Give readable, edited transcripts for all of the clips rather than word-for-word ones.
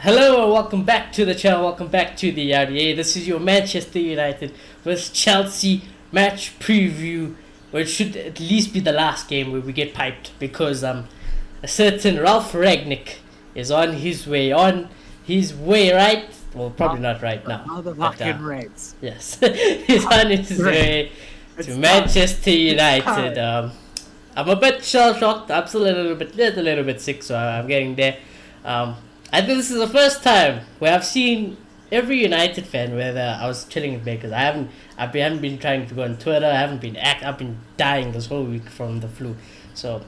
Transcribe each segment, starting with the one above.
Hello and welcome back to the channel, welcome back to the RDA. This is your Manchester United vs Chelsea match preview, where it should at least be the last game where we get piped because a certain Ralf Rangnick is on his way, right? Well, probably not right now. Motherfucking Reds. Yes, he's on his way to Manchester United. I'm a bit shell shocked. I'm still a little bit sick, so I'm getting there. I think this is the first time where I've seen every United fan. Whether I was chilling in bed because I haven't been trying to go on Twitter. I've been dying this whole week from the flu. So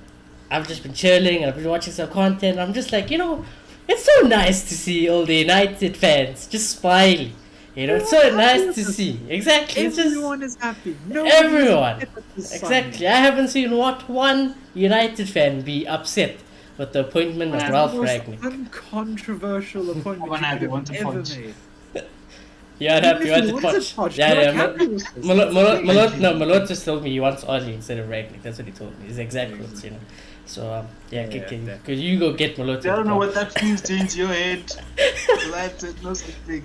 I've just been chilling. I've been watching some content. I'm just like, it's so nice to see all the United fans just smiling. It's so nice to see. Exactly. Everyone is happy. Everyone. Exactly. I haven't seen one United fan be upset with the appointment of Ralf Rangnick. Uncontroversial appointment you've ever made. Yeah, I'd happy want to Poch. Malot just told me he wants Ollie instead of Rangnick. That's what he told me. His exact words, So, could you go get Malot? I don't know what that means to into your head. That's it, no such thing.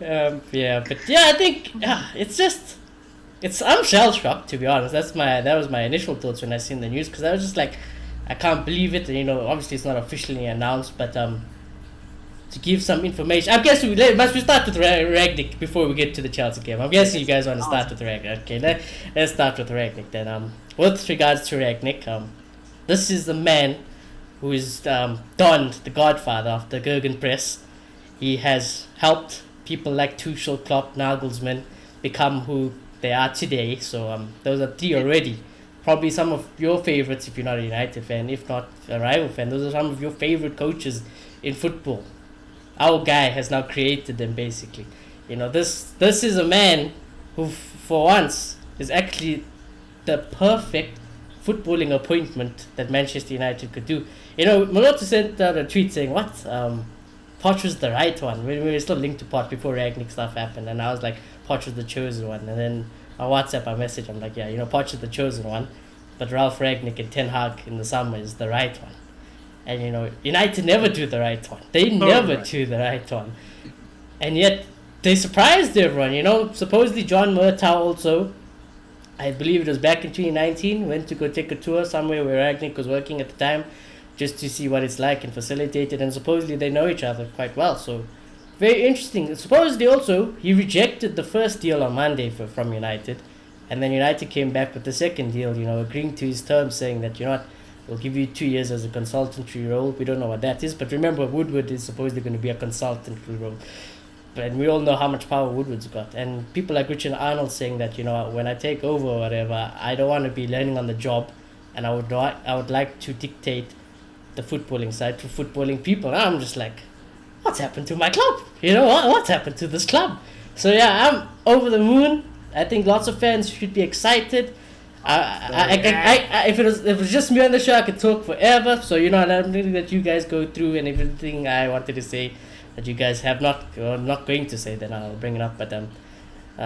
I think I'm shell shocked, to be honest. That was my initial thoughts when I seen the news, because I was just like, I can't believe it. Obviously it's not officially announced, but to give some information, I'm guessing must we start with Rangnick before we get to the Chelsea game? I'm guessing you guys want to start with Rangnick. Okay, let's start with Rangnick then. With regards to Rangnick, this is the man who is donned the Godfather of the Jurgen press. He has helped people like Tuchel, Klopp, Nagelsmann become who they are today. So those are three already. Probably some of your favorites if you're not a United fan, if not a rival fan. Those are some of your favorite coaches in football. Our guy has now created them, basically. This is a man who, for once, is actually the perfect footballing appointment that Manchester United could do. Moloto sent out a tweet saying, what? Poch was the right one. We were still linked to Poch before Rangnick stuff happened, and I was like, Poch was the chosen one. And then on WhatsApp I messaged, I'm like, Poch is the chosen one, but Ralf Rangnick and Ten Hag in the summer is the right one. And United never do the right one. They never do the right one. And yet they surprised everyone. Supposedly John Murtaugh also, I believe it was back in 2019, went to go take a tour somewhere where Rangnick was working at the time, just to see what it's like and facilitate it. And supposedly they know each other quite well. So very interesting. Supposedly also he rejected the first deal on Monday from United, and then United came back with the second deal, agreeing to his terms, saying that we'll give you 2 years as a consultancy role. We don't know what that is, but remember, Woodward is supposedly going to be a consultancy role. And we all know how much power Woodward's got. And people like Richard Arnold saying that, when I take over or whatever, I don't want to be learning on the job, and I would like to dictate the footballing side to footballing people. And I'm just like, what's happened to my club? What's happened to this club? So I'm over the moon. I think lots of fans should be excited. If it was just me on the show, I could talk forever. So I'm letting that you guys go through, and everything I wanted to say that you guys have not going to say, then I'll bring it up. But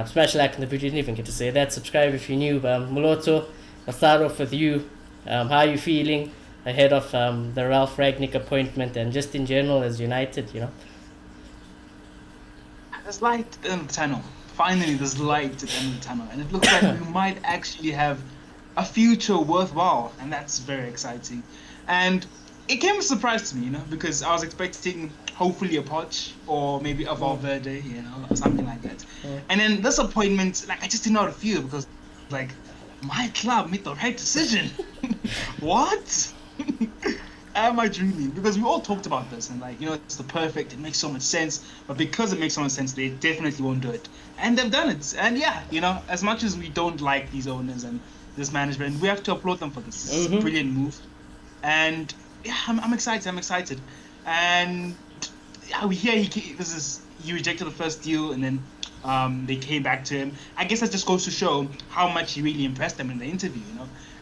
smash like on the video. You didn't even get to say that. Subscribe if you're new. Moloto, I'll start off with you. How are you feeling ahead of the Ralf Rangnick appointment, and just in general as United? There's light at the end of the tunnel. Finally, there's light at the end of the tunnel, and it looks like we might actually have a future worthwhile, and that's very exciting. And it came as a surprise to me, because I was expecting hopefully a Poch or maybe a Valverde, or something like that. Yeah. And then this appointment, I just didn't know how to feel, because my club made the right decision. What? Am I dreaming? Because we all talked about this, and it's it makes so much sense, but because it makes so much sense, they definitely won't do it. And they've done it. And as much as we don't like these owners and this management, we have to applaud them for this. This is a brilliant move. And I'm excited. And we hear he rejected the first deal, and then they came back to him. I guess that just goes to show how much he really impressed them in the interview,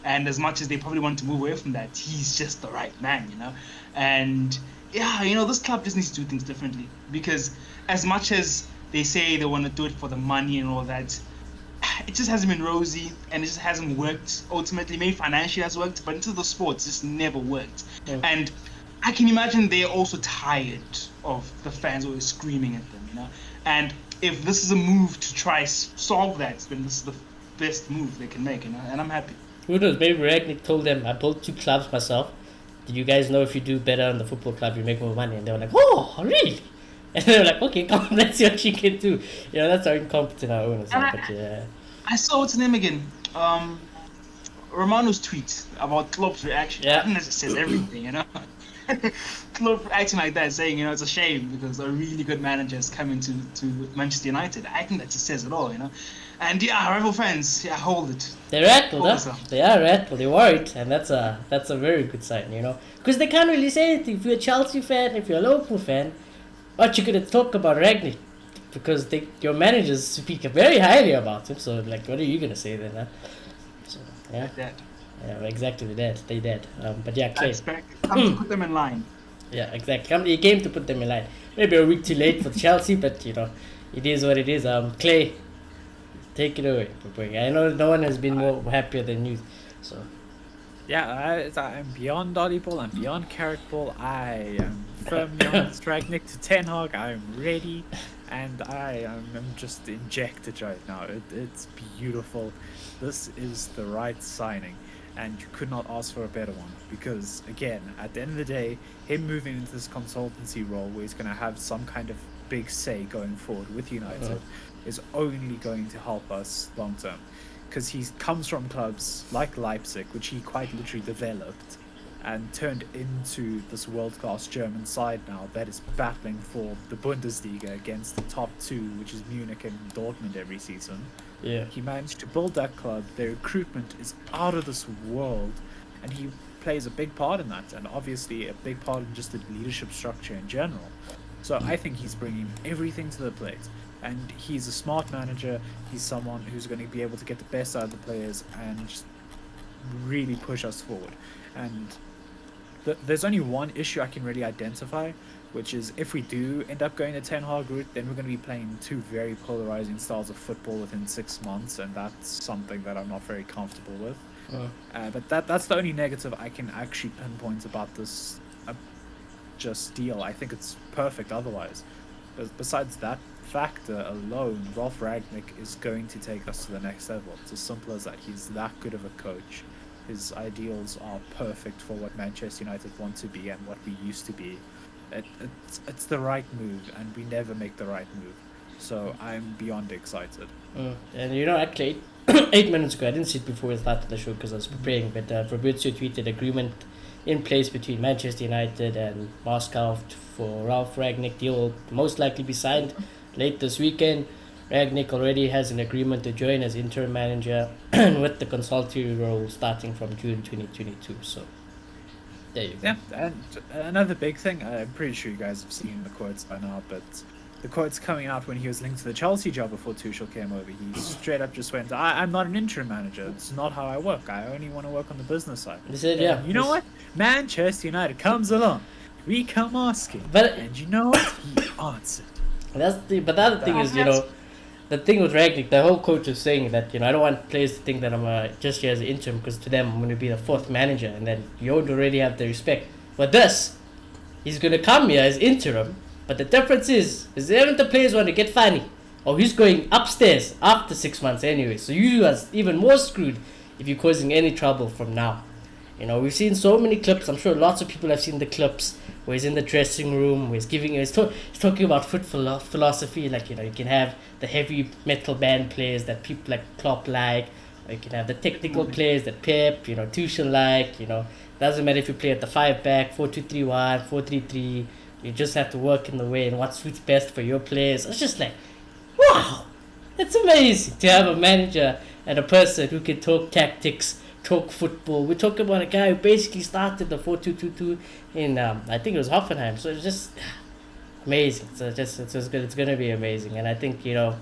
And as much as they probably want to move away from that, he's just the right man, And this club just needs to do things differently, because as much as they say they want to do it for the money and all that, it just hasn't been rosy, and it just hasn't worked. Ultimately, maybe financially has worked, but into the sports, just never worked. Yeah. And I can imagine they're also tired of the fans always screaming at them, you know. And if this is a move to try solve that, then this is the best move they can make, you know. And I'm happy. Who knows? Maybe Ragnick told them, I built 2 clubs myself. Did you guys know if you do better on the football club, you make more money? And they were like, oh, really? And they were like, okay, come, let's see what you can do. You know, that's how incompetent our owners are. But yeah. I saw what's his name again. Romano's tweet about Klopp's reaction. Yeah. I think that just says everything, you know. Klopp acting like that, saying, you know, it's a shame because a really good manager is coming to Manchester United. I think that just says it all, you know. And yeah, rival fans, yeah, hold it. They're rattled, Hold huh? yourself. They are rattled. They're worried, and that's a very good sign, you know, because they can't really say anything. If you're a Chelsea fan, if you're a Liverpool fan, what you gonna talk about Ragnick? Because your managers speak very highly about him. So like, what are you gonna say then? Huh? So yeah, Like that. yeah, exactly. They did. But yeah, I Clay. expect come to put them in line. Yeah, exactly. He came to put them in line. Maybe a week too late for Chelsea, but you know, it is what it is. Clay, take it away. I know no one has been more happier than you. So Yeah, I'm beyond Volleyball, I'm beyond Carrot Ball, I am firmly on Ragnick to Ten Hag, I'm ready, and I'm just injected right now. It's beautiful. This is the right signing, and you could not ask for a better one, because, again, at the end of the day, him moving into this consultancy role where he's going to have some kind of big say going forward with United is only going to help us long term. Because he comes from clubs like Leipzig, which he quite literally developed and turned into this world-class German side now that is battling for the Bundesliga against the top 2, which is Munich and Dortmund every season. yeah, He managed to build that club. Their recruitment is out of this world, and he plays a big part in that, and obviously a big part in just the leadership structure in general. So I think he's bringing everything to the plate. And he's a smart manager. He's someone who's going to be able to get the best out of the players and just really push us forward. And there's only one issue I can really identify, which is if we do end up going the Ten Hag route, then we're going to be playing 2 very polarizing styles of football within 6 months, and that's something that I'm not very comfortable with. But that's the only negative I can actually pinpoint about this just deal. I think it's perfect otherwise. Besides that factor alone, Ralf Rangnick is going to take us to the next level. It's as simple as that. He's that good of a coach. His ideals are perfect for what Manchester United want to be and what we used to be. It's the right move, and we never make the right move. So I'm beyond excited. and you know, actually, 8 minutes ago, I didn't see it before we started the show because I was preparing, but Fabrizio tweeted agreement in place between Manchester United and Moscow for Ralf Rangnick. Deal will most likely be signed late this weekend. Rangnick already has an agreement to join as interim manager with the consulting role starting from June 2022. So there you go. Yeah, and another big thing, I'm pretty sure you guys have seen the quotes by now, but the quotes coming out when he was linked to the Chelsea job before Tuchel came over, he straight up just went, I'm not an interim manager. It's not how I work. I only want to work on the business side. He said, And yeah. you know what? Manchester United comes along. We come asking. But- and you know what? He answered. But the other thing is, you know, the thing with Rangnick, the whole coach is saying that, you know, I don't want players to think that I'm just here as an interim, because to them I'm going to be the 4th manager, and then you don't already have the respect. But this, he's going to come here as interim, but the difference is even the players want to get funny, or he's going upstairs after 6 months anyway. So you are even more screwed if you're causing any trouble from now. You know, we've seen so many clips. I'm sure lots of people have seen the clips where he's in the dressing room, where he's talking about foot philosophy. Like, you know, you can have the heavy metal band players that people like Klopp like, or you can have the technical players that Pep, you know, Tuchel like. You know, doesn't matter if you play at the 5-back, 4-2-3-1, 4-3-3. You just have to work in the way and what suits best for your players. It's just like, wow, it's amazing to have a manager and a person who can talk tactics, talk football. We're talking about a guy who basically started the 4-2-2-2 in I think it was Hoffenheim. So it's just amazing. It's going to be amazing. And I think, you know,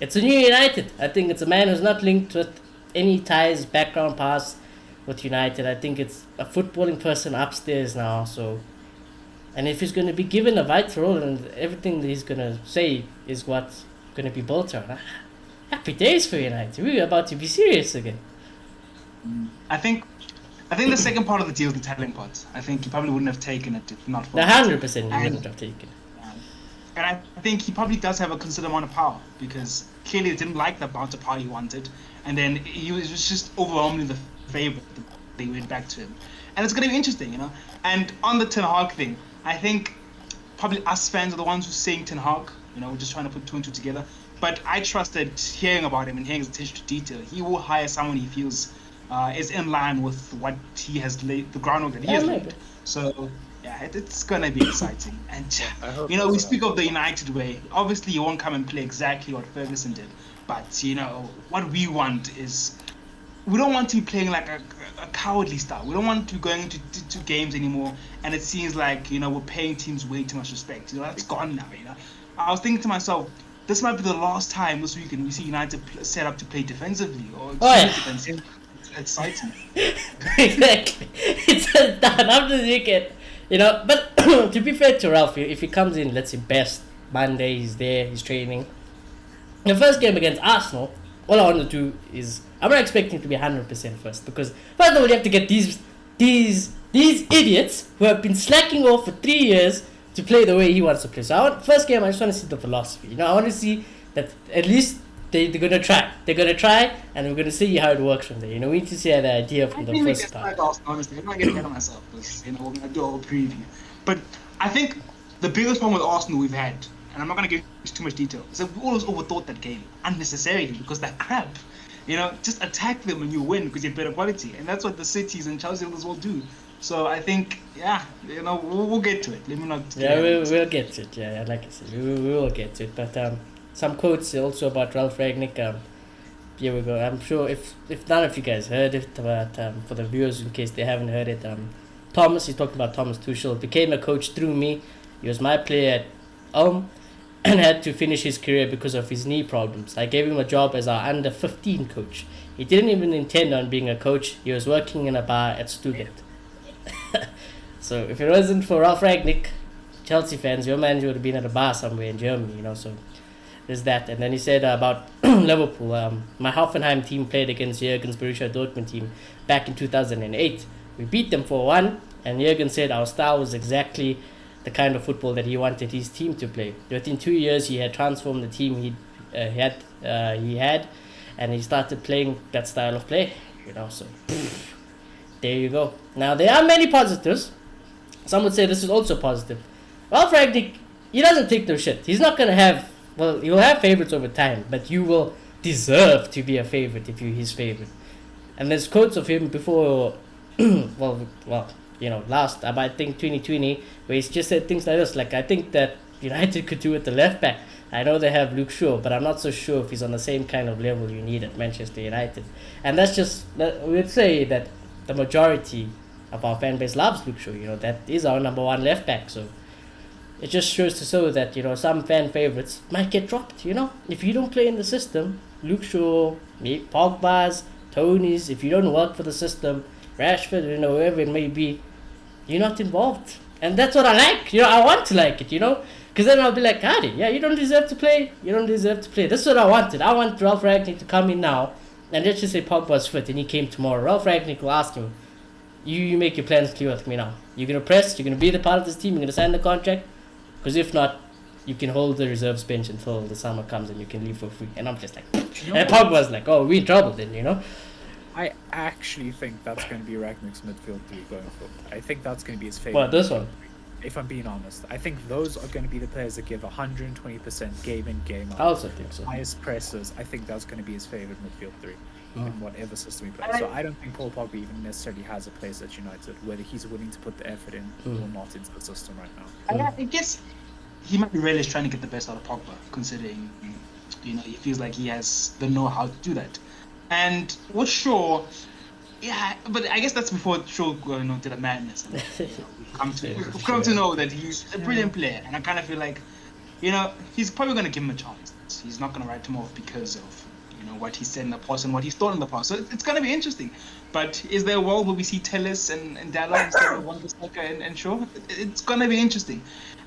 it's a new United. I think it's a man who's not linked with any ties, background past with United. I think it's a footballing person upstairs now. So, and if he's going to be given a vital role, and everything that he's going to say is what's going to be built on, happy days for United. We're about to be serious again. I think I think the second part of the deal is the telling part. I think he probably wouldn't have taken it if not for 100% he And- wouldn't have taken it. And I think he probably does have a considerable amount of power because clearly he didn't like the amount of power he wanted, and then he was just overwhelmingly the favorite. They went back to him, and it's going to be interesting, you know. And on the Ten Hag thing, I think probably us fans are the ones who saying Ten Hag, you know, we're just trying to put two and two together. But I trust that hearing about him and hearing his attention to detail, he will hire someone he feels is in line with what he has laid, the groundwork that he has laid. So. Yeah, it's gonna be exciting, and you know we speak of the United way. Obviously, you won't come and play exactly what Ferguson did, but you know what we want is we don't want to be playing like a cowardly style. We don't want to be going into games anymore, and it seems like you know we're paying teams way too much respect. You know that's gone now. You know, I was thinking to myself, this might be the last time this weekend we see United set up to play defensively or defensively. It's exciting. Exactly, it's done after the weekend. You know, but to be fair to Ralf, if he comes in, let's say best Monday, he's there, he's training. The first game against Arsenal, all I want to do is I'm not expecting him to be 100% first because first of all you have to get these idiots who have been slacking off for 3 years to play the way he wants to play. So first game I just want to see the philosophy. You know, I want to see that at least they're gonna try. They're gonna try, and we're gonna see how it works from there. You know, we need to see the idea from the first part. Honestly, I'm not getting ahead of myself because you know we're gonna do a whole preview. But I think the biggest problem with Arsenal we've had, and I'm not gonna give too much detail, is that we always overthought that game unnecessarily because they're crap. You know, just attack them and you win because you have better quality, and that's what the Cities and Chelsea others will do. So I think, yeah, you know, we'll get to it. Let me not. Yeah, we'll get to it. Yeah, like I said, we will get to it. But some quotes also about Ralf Rangnick. Here we go. I'm sure if none of you guys heard it, but for the viewers in case they haven't heard it, Thomas, he's talking about Thomas Tuchel, became a coach through me. He was my player at Ulm and had to finish his career because of his knee problems. I gave him a job as our under 15 coach. He didn't even intend on being a coach. He was working in a bar at Stuttgart. So if it wasn't for Ralf Rangnick, Chelsea fans, your manager would have been at a bar somewhere in Germany, you know. So there's that. And then he said about Liverpool, my Hoffenheim team played against Jurgen's Borussia Dortmund team back in 2008. We beat them 4-1, and Jurgen said our style was exactly the kind of football that he wanted his team to play. Within 2 years, he had transformed the team he had, and he started playing that style of play. You know, so there you go. Now there are many positives. Some would say this is also positive. Ralf Rangnick, he doesn't take no shit. He's not gonna have. Well, you'll have favorites over time, but you will deserve to be a favorite if you're his favorite. And there's quotes of him before, well, you know, last, I think 2020, where he's just said things like this, like, I think that United could do with the left back. I know they have Luke Shaw, but I'm not so sure if he's on the same kind of level you need at Manchester United. And that's just, we'd say that the majority of our fan base loves Luke Shaw, you know, that is our number one left back, so it just shows to show that, you know, some fan favorites might get dropped, you know. If you don't play in the system, Luke Shaw, Pogba's, Tony's, if you don't work for the system, Rashford, you know, whoever it may be, you're not involved. And that's what I like, you know, I want to like it, you know. Because then I'll be like, Hardy, yeah, you don't deserve to play. You don't deserve to play. That's what I wanted. I want Ralf Rangnick to come in now, and let's just say Pogba's fit, and he came tomorrow. Ralf Rangnick will ask him, you make your plans clear with me now. You're going to press, you're going to be the part of this team, you're going to sign the contract. Because if not, you can hold the reserves bench until the summer comes and you can leave for free. And I'm just like, and Pogba's like, oh, we're in trouble then, you know. I actually think that's going to be Rangnick's midfield three going forward. I think that's going to be his favorite. Well, this one. If I'm being honest, I think those are going to be the players that give 120% game in, game out. I also think so. Highest presses. I think that's going to be his favorite midfield three in whatever system he plays. So I don't think Paul Pogba even necessarily has a place at United, whether he's willing to put the effort in or not into the system right now. I guess he might be really trying to get the best out of Pogba, considering, you know, he feels like he has the know-how to do that. And with Shaw, yeah, but I guess that's before Shaw did a madness. And, you know, we've come to know that he's a brilliant player, and I kind of feel like, you know, he's probably going to give him a chance. He's not going to write him off because of, you know, what he said in the past and what he's thought in the past. So it's going to be interesting. But is there a world where we see Telles and Dalla instead of Wan-Bissaka and Shaw? It's going to be interesting.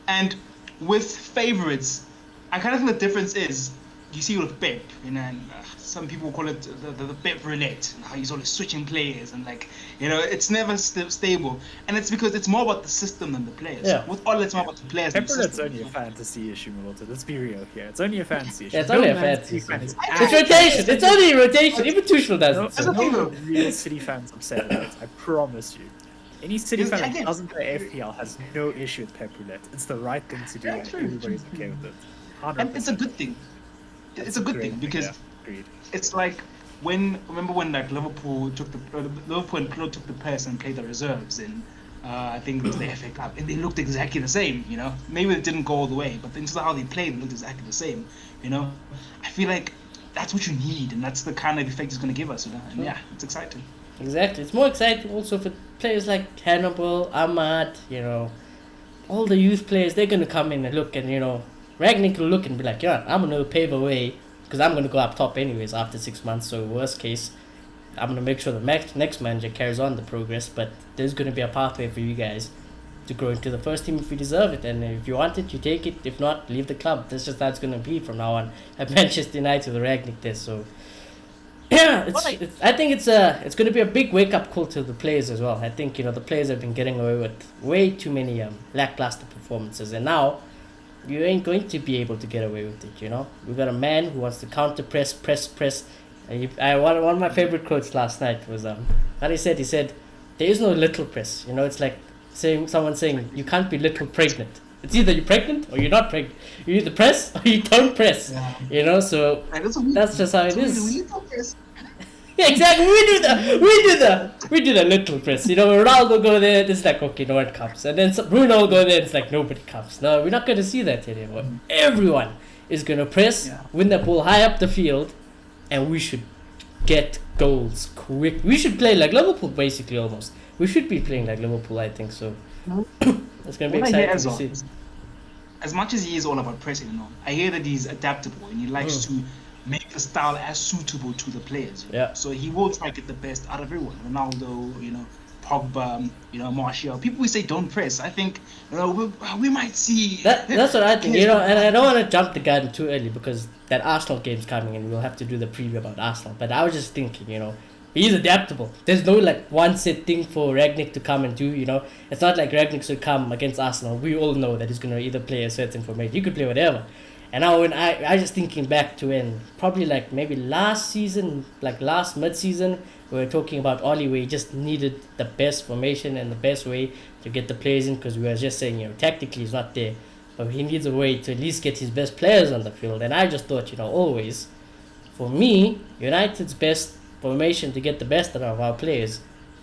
And with favorites, I kind of think the difference is you see with Pep, and some people call it the Pep roulette, how he's always switching players and it's never stable, and it's because it's more about the system than the players. Yeah. With all, it's more about the players. Pep and the roulette's system. only a fantasy issue, Milton. Let's be real here. It's only a fantasy issue. Yeah, it's only a Man fantasy City fan is It's rotation. It's only a rotation. Even Tuchel does it. That's the thing, though. real City fans upset at it. I promise you. Any City fan that doesn't play FPL has no issue with Pep roulette. It's the right thing to do, Yeah, and true. everybody's okay with it. 100%. And it's a good thing. It's a good thing because Agreed. it's like remember when like Liverpool and Klopp took the press and played the reserves in I think it was the FA Cup, and they looked exactly the same. Maybe it didn't go all the way, but in terms of how they played, they looked exactly the same. I feel like that's what you need, and that's the kind of effect it's going to give us. And yeah, it's exciting. Exactly. It's more exciting also for players like Hannibal, Ahmad, all the youth players. They're going to come in and look, and Rangnick will look and be like, yeah, I'm going to pave a way because I'm going to go up top anyways after 6 months. So worst case, I'm going to make sure the next manager carries on the progress, but there's going to be a pathway for you guys to grow into the first team if you deserve it. And if you want it, you take it. If not, leave the club. That's just how it's going to be from now on at Manchester United with Rangnick there. So yeah, I think it's going to be a big wake-up call to the players as well. I think, the players have been getting away with way too many lackluster performances, and now you ain't going to be able to get away with it, We got a man who wants to counter press. And one of my favorite quotes last night was what he said. He said, there is no little press. It's like someone saying you can't be little pregnant. It's either you're pregnant or you're not pregnant. You either press or you don't press. Yeah. So that's just how it is. Yeah, exactly. We do the little press. Ronaldo go there, it's like, okay, no one comes. And then Bruno will go there, it's like, nobody comes. No, we're not going to see that anymore. Everyone is going to press, win the ball high up the field, and we should get goals quick. We should play like Liverpool, basically, almost. We should be playing like Liverpool, I think, so. It's going to be exciting to see. As much as he is all about pressing, I hear that he's adaptable and he likes to make the style as suitable to the players. Yeah. So he will try to get the best out of everyone. Ronaldo, Pogba, Martial. People will say don't press. I think, we might see. That's what I think. And I don't want to jump the gun too early because that Arsenal game's coming and we'll have to do the preview about Arsenal. But I was just thinking, he's adaptable. There's no one set thing for Rangnick to come and do. It's not like Rangnick should come against Arsenal. We all know that he's gonna either play a certain formation. He could play whatever. And now when I just thinking back to when probably maybe last season, last mid-season, we were talking about Oli where he just needed the best formation and the best way to get the players in because we were just saying, tactically he's not there. But he needs a way to at least get his best players on the field. And I just thought, always, for me, United's best formation to get the best out of our players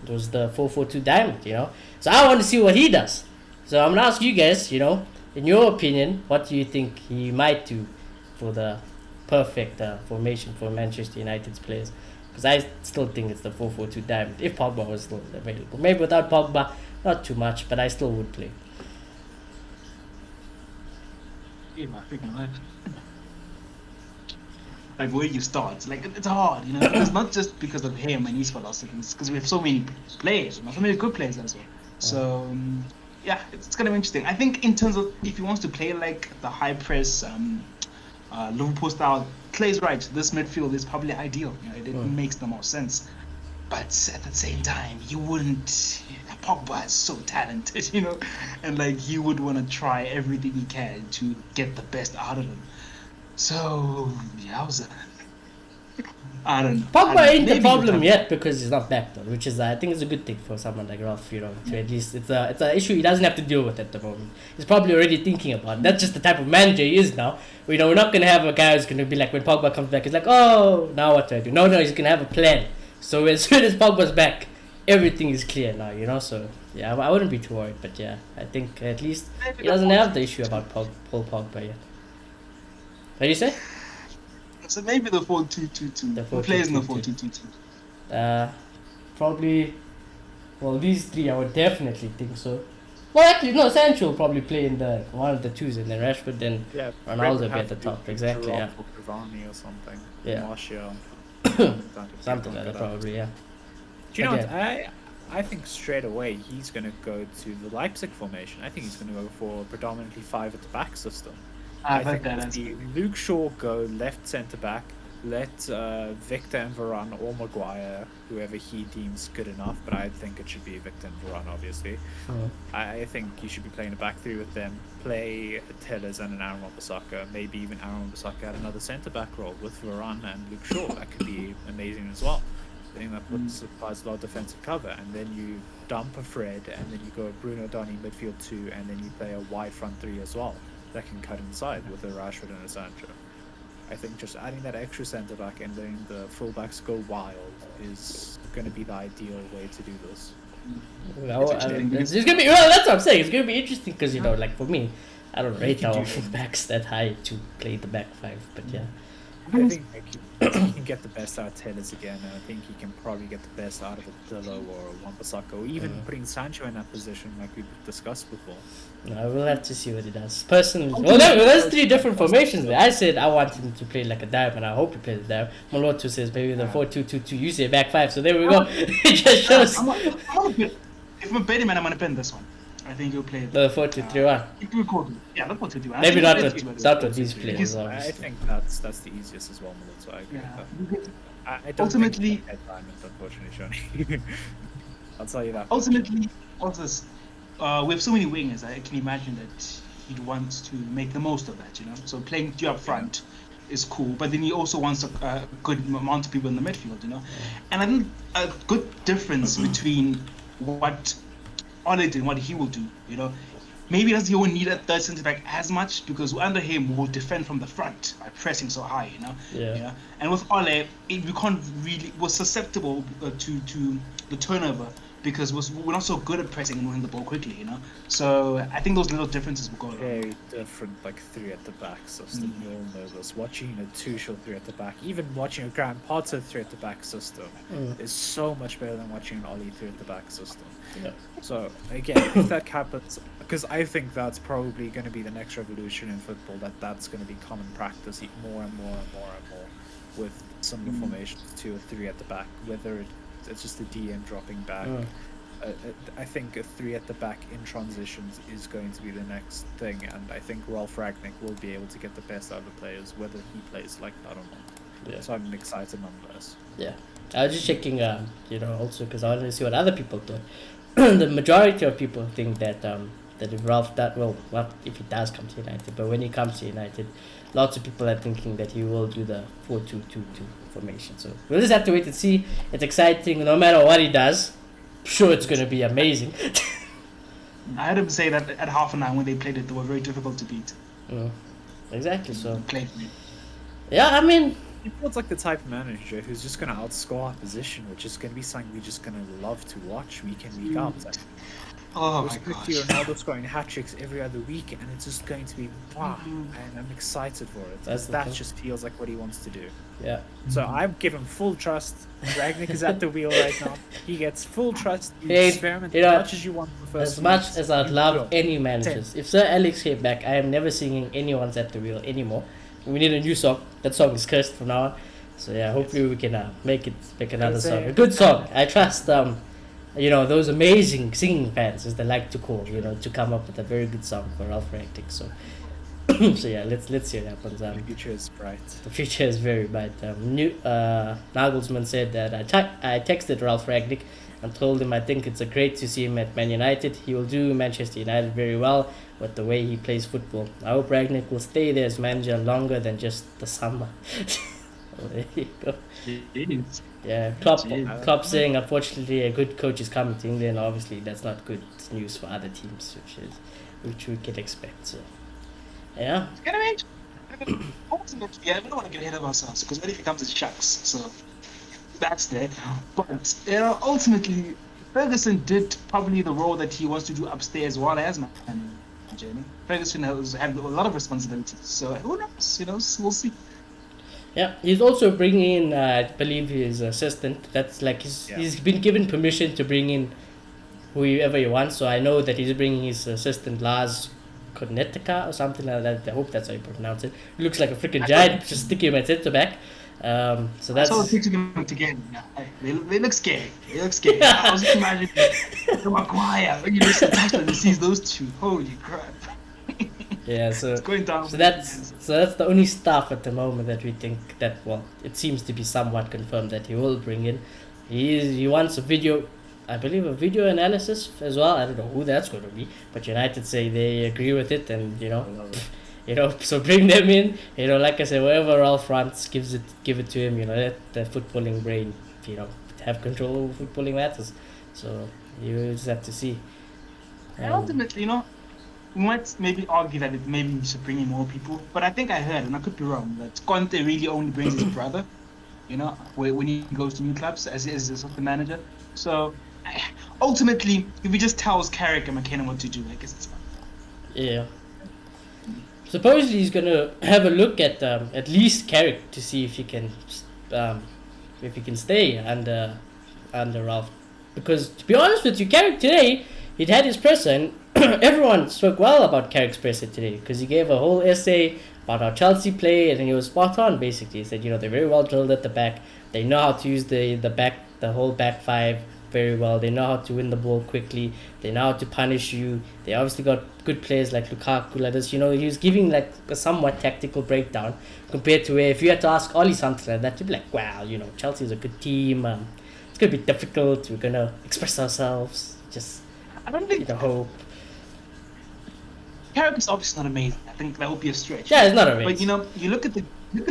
was the 4-4-2 diamond, So I want to see what he does. So I'm going to ask you guys, in your opinion, what do you think he might do for the perfect formation for Manchester United's players? Because I still think it's the 4-4-2 diamond, if Pogba was still available. Maybe without Pogba, not too much, but I still would play. Like where you start, it's hard, It's not just because of him and his philosophy. It's because we have so many players, so many good players as well. So yeah, it's kind of interesting. I think in terms of if he wants to play like the high press Liverpool style, Clay's right. This midfield is probably ideal. It makes the most sense. But at the same time, you wouldn't. Pogba is so talented, and he would want to try everything he can to get the best out of him. So yeah, I don't know. Pogba ain't the problem yet because he's not back though, which is I think is a good thing for someone like Ralf. To at least it's an issue he doesn't have to deal with at the moment. He's probably already thinking about it. That's just the type of manager he is now. We're not gonna have a guy who's gonna be like when Pogba comes back, he's like, oh, now what do I do? No, he's gonna have a plan. So as soon as Pogba's back, everything is clear now. So yeah, I wouldn't be too worried. But yeah, I think at least he doesn't have the issue about Paul Pogba yet. What do you say? So maybe the 4-2-2-2. Who plays in the 4-2-2-2? Probably. Well, these three I would definitely think so. Well, actually, no. Sancho will probably play in the one of the twos, and then Rashford, then Ronaldo be at the top. Exactly. Yeah. Cavani or something. Yeah. Martial. Something like that, probably. Yeah. Do you know what? I think straight away he's going to go to the Leipzig formation. I think he's going to go for a predominantly 5 at the back system. I think heard that. we'll see Luke Shaw go left centre back. Let Victor and Varane or Maguire, whoever he deems good enough, but I think it should be Victor and Varane, obviously. I think you should be playing a back three with them. Play Tellers and an Aaron Wan-Bissaka. Maybe even Aaron Wan-Bissaka at another centre back role with Varane and Luke Shaw. That could be amazing as well. I think that supplies a lot of defensive cover, and then you dump a Fred, and then you go Bruno Donny midfield 2, and then you play a wide front 3 as well that can cut inside with a Rashford and a Sancho. I think just adding that extra centre back and letting the fullbacks go wild is going to be the ideal way to do this. It's gonna be that's what I'm saying. It's gonna be interesting because like for me, I don't rate our fullbacks that high to play the back five, but yeah. I think he can get the best out of Tellers again, and I think he can probably get the best out of a Dillo or a Wan-Bissaka, or even putting Sancho in that position like we discussed before. No, we'll have to see what he does. Personally, there's 3 different formations. I said I want him to play like a dive, and I hope he plays a dive. Moloto says maybe the 4-2-2-2. You say back 5, so there we go. It just shows. If I'm a betting man, I'm gonna pin this one. I think you'll play the 4-2-3-1. Yeah, the 4-2-3-1. Maybe not with these players. I think that's the easiest as well, Moloto. I agree with that. I don't ultimately, think unfortunately, Shoni. I'll tell you that. Ultimately, also, we have so many wingers. I can imagine that he'd want to make the most of that. So playing you up front is cool, but then he also wants a good amount of people in the midfield. And I think a good difference between what Ole did and what he will do. Maybe he won't need a third centre back as much because under him we'll defend from the front by pressing so high. And with Ole, we can't really. We're susceptible to the turnover because we're not so good at pressing and winning the ball quickly. So I think those little differences will go. Very different, like 3 at the back system. You all know this. Watching a Tuchel 3 at the back, even watching a Graham Potter 3 at the back system, is so much better than watching an Ole 3 at the back system. Yeah. So again, if that happens, because I think that's probably going to be the next revolution in football, that's going to be common practice more and more and more and more with some of the formations, 2 or 3 at the back, whether it's just a DM dropping back. I think a 3 at the back in transitions is going to be the next thing, and I think Ralf Rangnick will be able to get the best out of the players, whether he plays like that or not. Yeah. So I'm excited nonetheless. Yeah, I was just checking, also because I wanted to see what other people thought. The majority of people think that if Ralf if he does come to United, but when he comes to United, lots of people are thinking that he will do the 4-2-2-2 formation. So we'll just have to wait and see. It's exciting, no matter what he does. I'm sure it's going to be amazing. I heard him say that at half an hour when they played it, they were very difficult to beat. Exactly. So. Yeah, I mean, he feels like the type of manager who's just going to outscore opposition, which is going to be something we're just going to love to watch week in, week out. Oh my gosh. Ronaldo scoring hat-tricks every other week, and it's just going to be wow, and I'm excited for it. That just feels like what he wants to do. Yeah. So I'm giving full trust. Rangnick is at the wheel right now. He gets full trust. You Hey, experiment as much as you want for the first As much as I'd love any managers, if Sir Alex came back, I am never singing anyone's at the wheel anymore. We need a new song. That song is cursed from now on. So yeah, hopefully we can make another song. A good song. I trust those amazing singing fans, as they like to call, to come up with a very good song for Ralf Rangnick. So, so yeah, let's see what happens. The future is bright. The future is very bright. Nagelsmann said that I texted Ralf Rangnick and told him I think it's great to see him at Man United. He will do Manchester United very well with the way he plays football. I hope Rangnick will stay there as manager longer than just the summer. There you go. Yeah, Klopp saying unfortunately a good coach is coming to England. Obviously, that's not good news for other teams, which we can expect. So, yeah. It's gonna be ultimately. Yeah, we don't want to get ahead of ourselves because when it comes to shucks, so that's there. But ultimately, Ferguson did probably the role that he wants to do upstairs while as manager. Ferguson has had a lot of responsibilities, so who knows? We'll see. Yeah, he's also bringing in, I believe, his assistant. That's like he's been given permission to bring in whoever he wants. So I know that he's bringing his assistant Lars Konetka or something like that. I hope that's how you pronounce it. He looks like a freaking giant. Just stick him at centre back. So that's. I saw picture them together. They look scary. I was just imagining Maguire when you look at and he sees those two. Holy crap! Yeah, so It's going down. that's the only stuff at the moment that we think that, well, it seems to be somewhat confirmed that he will bring in. He wants a video, I believe, a video analysis as well. I don't know who that's going to be, but United say they agree with it, and so bring them in. Like I said, wherever Ralf wants, give it to him. Let the footballing brain, have control over footballing matters. So you just have to see. And ultimately, we might maybe argue that it maybe you should bring in more people, but I think I heard, and I could be wrong, that Conte really only brings his brother, when he goes to new clubs as a soccer manager. So ultimately, if he just tells Carrick and McKenna what to do, I guess it's fine. Yeah. Supposedly he's gonna have a look at least Carrick to see if he can stay under Ralph, because to be honest with you, Carrick today, he'd had his presser, and everyone spoke well about Carrick's presser today because he gave a whole essay about how Chelsea play, and he was spot on. Basically, he said, they're very well drilled at the back. They know how to use the whole back five very well. They know how to win the ball quickly. They know how to punish you. They obviously got good players like Lukaku, like this. He was giving like a somewhat tactical breakdown compared to where if you had to ask Oli something like that, you'd be like, wow, Chelsea is a good team. It's gonna be difficult. We're gonna express ourselves. Just I don't think hope. Carrick is obviously not amazing. I think that would be a stretch. Yeah, it's not amazing. But you look at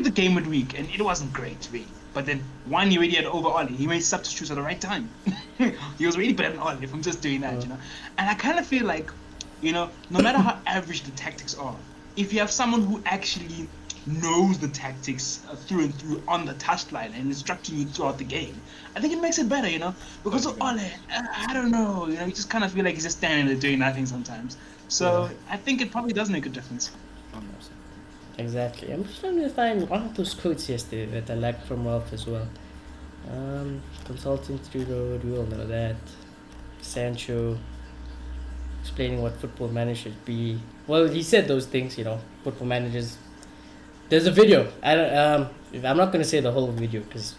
the game midweek, and it wasn't great, really. But then one, he already had over Oli. He made substitutes at the right time. He was really better than Oli from just doing that, And I kind of feel like, no matter how average the tactics are, if you have someone who actually knows the tactics through and through on the touchline and instructing you throughout the game, I think it makes it better, Because of Ole, I don't know, you just kind of feel like he's just standing there doing nothing sometimes. So I think it probably does make a difference. Exactly. I'm just trying to find one of those quotes yesterday that I liked from Ralph as well. Consulting through road, we all know that. Sancho explaining what football manager should be. Well, he said those things, football managers. There's a video. I'm not going to say the whole video because,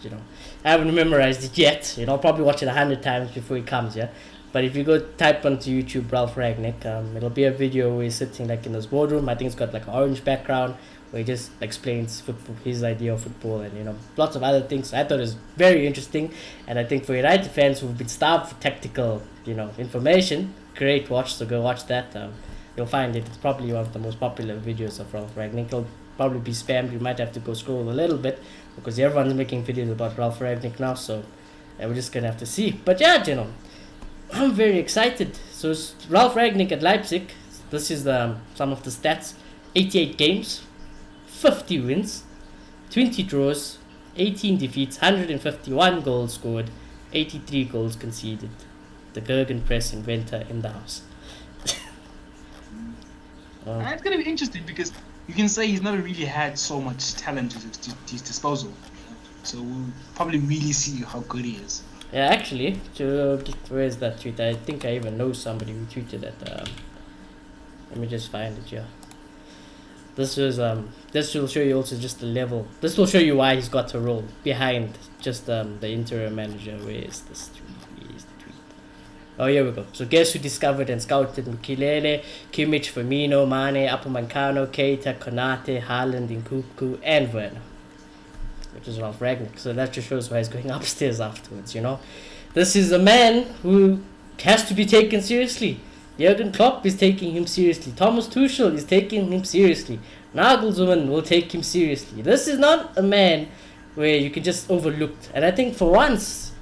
I haven't memorized it yet. I'll probably watch it 100 times before it comes, yeah? But if you go type onto YouTube Ralf Rangnick, it'll be a video where he's sitting like in this boardroom. I think it's got like an orange background where he just explains football, his idea of football, and lots of other things. I thought it was very interesting, and I think for United fans who've been starved for tactical, information, great watch. So go watch that. You'll find it. It's probably one of the most popular videos of Ralf Rangnick. It'll probably be spammed. You might have to go scroll a little bit because everyone's making videos about Ralf Rangnick now. So we're just gonna have to see. But yeah, I'm very excited. So it's Ralf Rangnick at Leipzig. This is some of the stats. 88 games, 50 wins, 20 draws, 18 defeats, 151 goals scored, 83 goals conceded. The Gegenpress inventor in the house. It's going to be interesting because you can say he's never really had so much talent to his disposal. So we'll probably really see how good he is. Yeah, actually, where's that tweet? I think I even know somebody who tweeted that. Let me just find it. Yeah, this will show you also just the level. This will show you why he's got a role behind just the interim manager. Where is this tweet? Oh, here we go. So guess who discovered and scouted Mukilele, Kimmich, Firmino, Mane, Upamecano, Keita, Konate, Haaland, Nkunku, and Werner. Which is Ralf Rangnick. So that just shows why he's going upstairs afterwards, This is a man who has to be taken seriously. Jurgen Klopp is taking him seriously. Thomas Tuchel is taking him seriously. Nagelsmann will take him seriously. This is not a man where you can just overlook. And I think for once,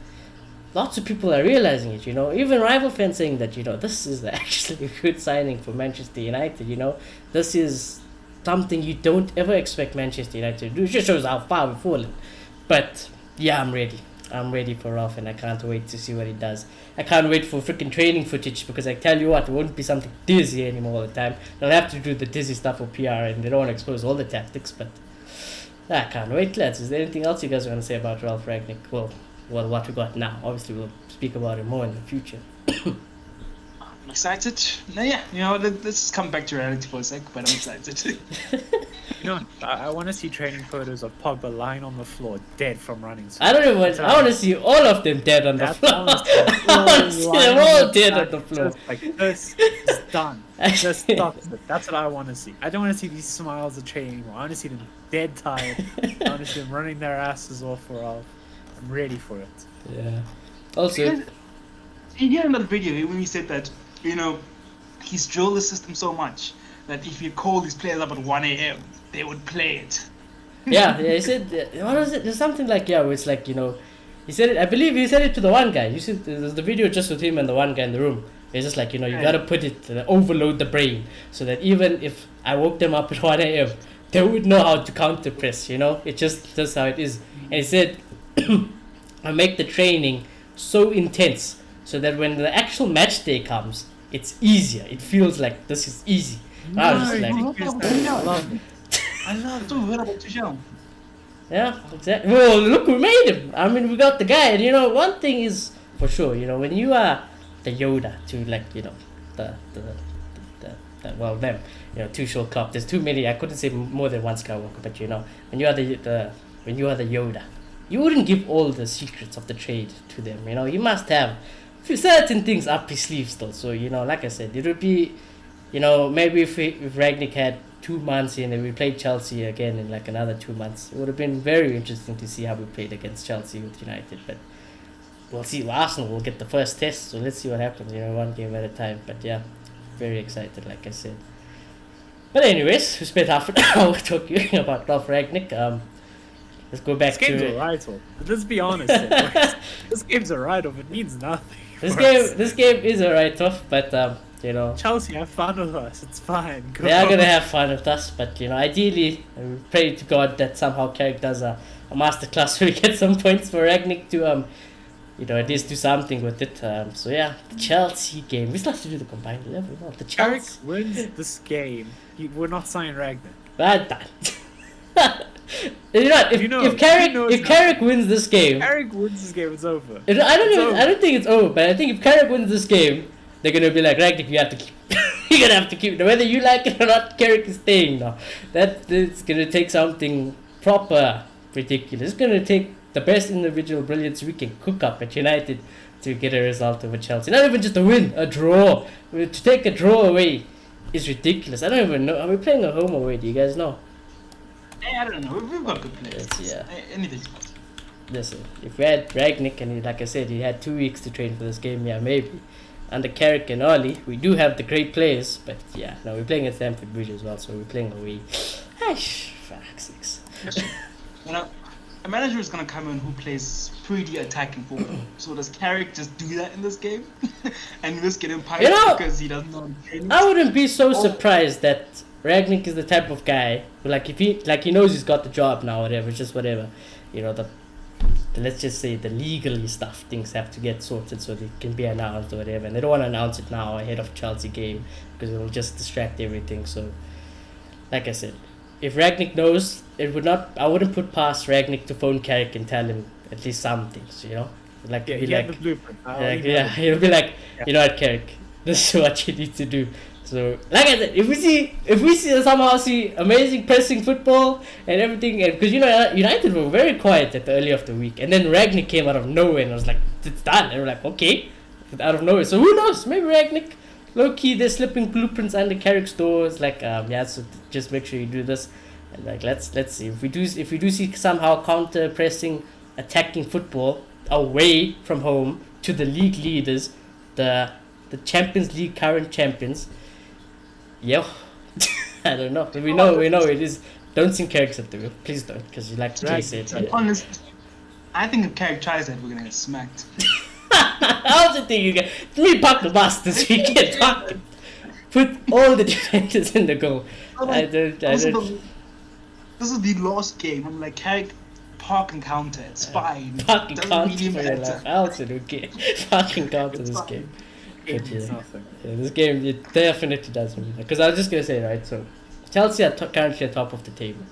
lots of people are realizing it, Even rival fans saying that, this is actually a good signing for Manchester United, This is something you don't ever expect Manchester United to do. It just shows how far we've fallen. But yeah, I'm ready. I'm ready for Ralf, and I can't wait to see what he does. I can't wait for freaking training footage because I tell you what, it won't be something dizzy anymore all the time. They'll have to do the dizzy stuff for PR, and they don't want to expose all the tactics. But I can't wait, lads. Is there anything else you guys want to say about Ralf Rangnick? Well, what we got now. Obviously, we'll speak about it more in the future. I'm excited. No, yeah, let's come back to reality for a sec, but I'm excited. I want to see training photos of Pogba lying on the floor, dead from running. I don't even want. I want to see all of them dead on the floor. I want to see them all dead on the floor. Just like this is done. Just stop it. That's what I want to see. I don't want to see these smiles of training anymore. I want to see them dead tired. I want to see them running their asses off for Ralf. I'm ready for it. Yeah. Also, you in that video when he said that, he's drilled the system so much that if you call these players up at 1 a.m., they would play it. yeah, he said, what was it? There's something like, where it's like, he said it, I believe he said it to the one guy. You see, there's the video just with him and the one guy in the room. It's just like, you gotta put it, overload the brain, so that even if I woke them up at 1 a.m., they would know how to counter press, It's just that's how it is. And he said, I make the training so intense, so that when the actual match day comes, it's easier. It feels like this is easy. I was just like, I love it. I love it. Yeah, exactly. Well, look, we made him. I mean, we got the guy. And one thing is for sure, when you are the Yoda to them, Tuchel Cup. There's too many. I couldn't say more than one Skywalker, but when you are the Yoda, you wouldn't give all the secrets of the trade to them. You must have certain things up his sleeve still. So like I said, it would be, maybe if Rangnick had 2 months in and we played Chelsea again in like another 2 months, it would have been very interesting to see how we played against Chelsea with United. But we'll see. Arsenal will get the first test, so let's see what happens. One game at a time. But yeah, very excited, like I said. But anyways, we spent half an hour talking about Ralf Rangnick. Let's go back to... This game's a write-off. Let's be honest. This game's a write-off. It means nothing. This game is a write-off, but Chelsea have fun with us. It's fine. They are gonna have fun with us, but ideally, we pray to God that somehow Carrick does a masterclass where we get some points for Rangnick to at least do something with it. So yeah, the Chelsea game. We still have to do the combined 11. No, the Carrick Chelsea wins this game. We're not signing Rangnick. If Carrick wins this game, it's over. I don't think it's over, but I think if Carrick wins this game, they're gonna be like, Rangnick, you have to keep. You're gonna have to keep it, whether you like it or not. Carrick is staying now. It's gonna take something proper ridiculous. It's gonna take the best individual brilliance we can cook up at United to get a result over Chelsea. Not even just a win, a draw. To take a draw away is ridiculous. I don't even know. Are we playing a home away? Do you guys know? I don't know. We've got good players. Yeah. Anything's possible. Listen, if we had Rangnick and like I said, he had 2 weeks to train for this game, yeah, maybe. Under Carrick and Oli, we do have the great players, but yeah, no, we're playing at Stamford Bridge as well, so we're playing away. A manager is going to come in who plays pretty attacking football. So does Carrick just do that in this game? And risk getting punished because he doesn't know anything? I wouldn't be so surprised that Rangnick is the type of guy who, if he knows he's got the job now, whatever, just whatever, let's just say the legally stuff, things have to get sorted so they can be announced or whatever, and they don't want to announce it now ahead of Chelsea game because it will just distract everything. So like I said, if Rangnick knows, I wouldn't put past Rangnick to phone Carrick and tell him at least some things, he had the blueprint. He'll be like, you know what, Carrick, this is what you need to do. So, like I said, if we somehow see amazing pressing football and everything, because United were very quiet at the early of the week, and then Rangnick came out of nowhere and was like, it's done. And we're like, okay, out of nowhere. So who knows? Maybe Rangnick, low key, they're slipping blueprints under Carrick's doors. Like, so just make sure you do this. And like, let's see if we do see somehow counter pressing, attacking football away from home to the league leaders, the Champions League current champions. Yeah, I don't know. We know it is. Don't sing Carrick's at the wheel. Please don't, because you like to chase it. Honest, I think if Carrick tries that, we're gonna get smacked. I also think you get park the bus this weekend. Put all the defenders in the goal. This is the last game. I'm like, Carrick, park and counter. It's fine. Park and counter. I also don't care. Park and counter this game. This game it definitely doesn't. Because I was just gonna say, right, so Chelsea are currently at top of the table.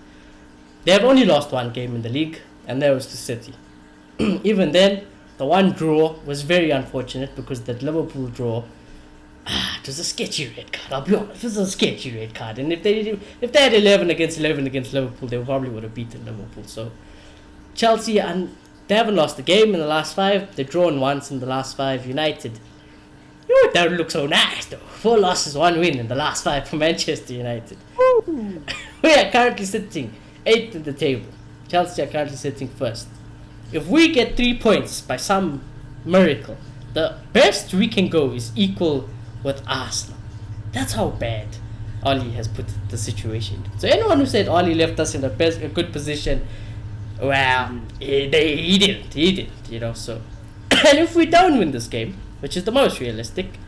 They have only lost one game in the league, and that was to City. Even then, the one draw was very unfortunate because that Liverpool draw it was a sketchy red card. I'll be honest, it was a sketchy red card. And if they had 11 against Liverpool, they probably would have beaten Liverpool. So Chelsea, and they haven't lost a game in the last 5. They've drawn once in the last 5. United, you don't look so nice though. 4 losses, 1 win in the last 5 for Manchester United. We are currently sitting 8th in the table. Chelsea are currently sitting 1st. If we get 3 points by some miracle, the best we can go is equal with Arsenal. That's how bad Oli has put the situation. So anyone who said Oli left us in a good position, well, he didn't, you know. So, and if we don't win this game, which is the most realistic,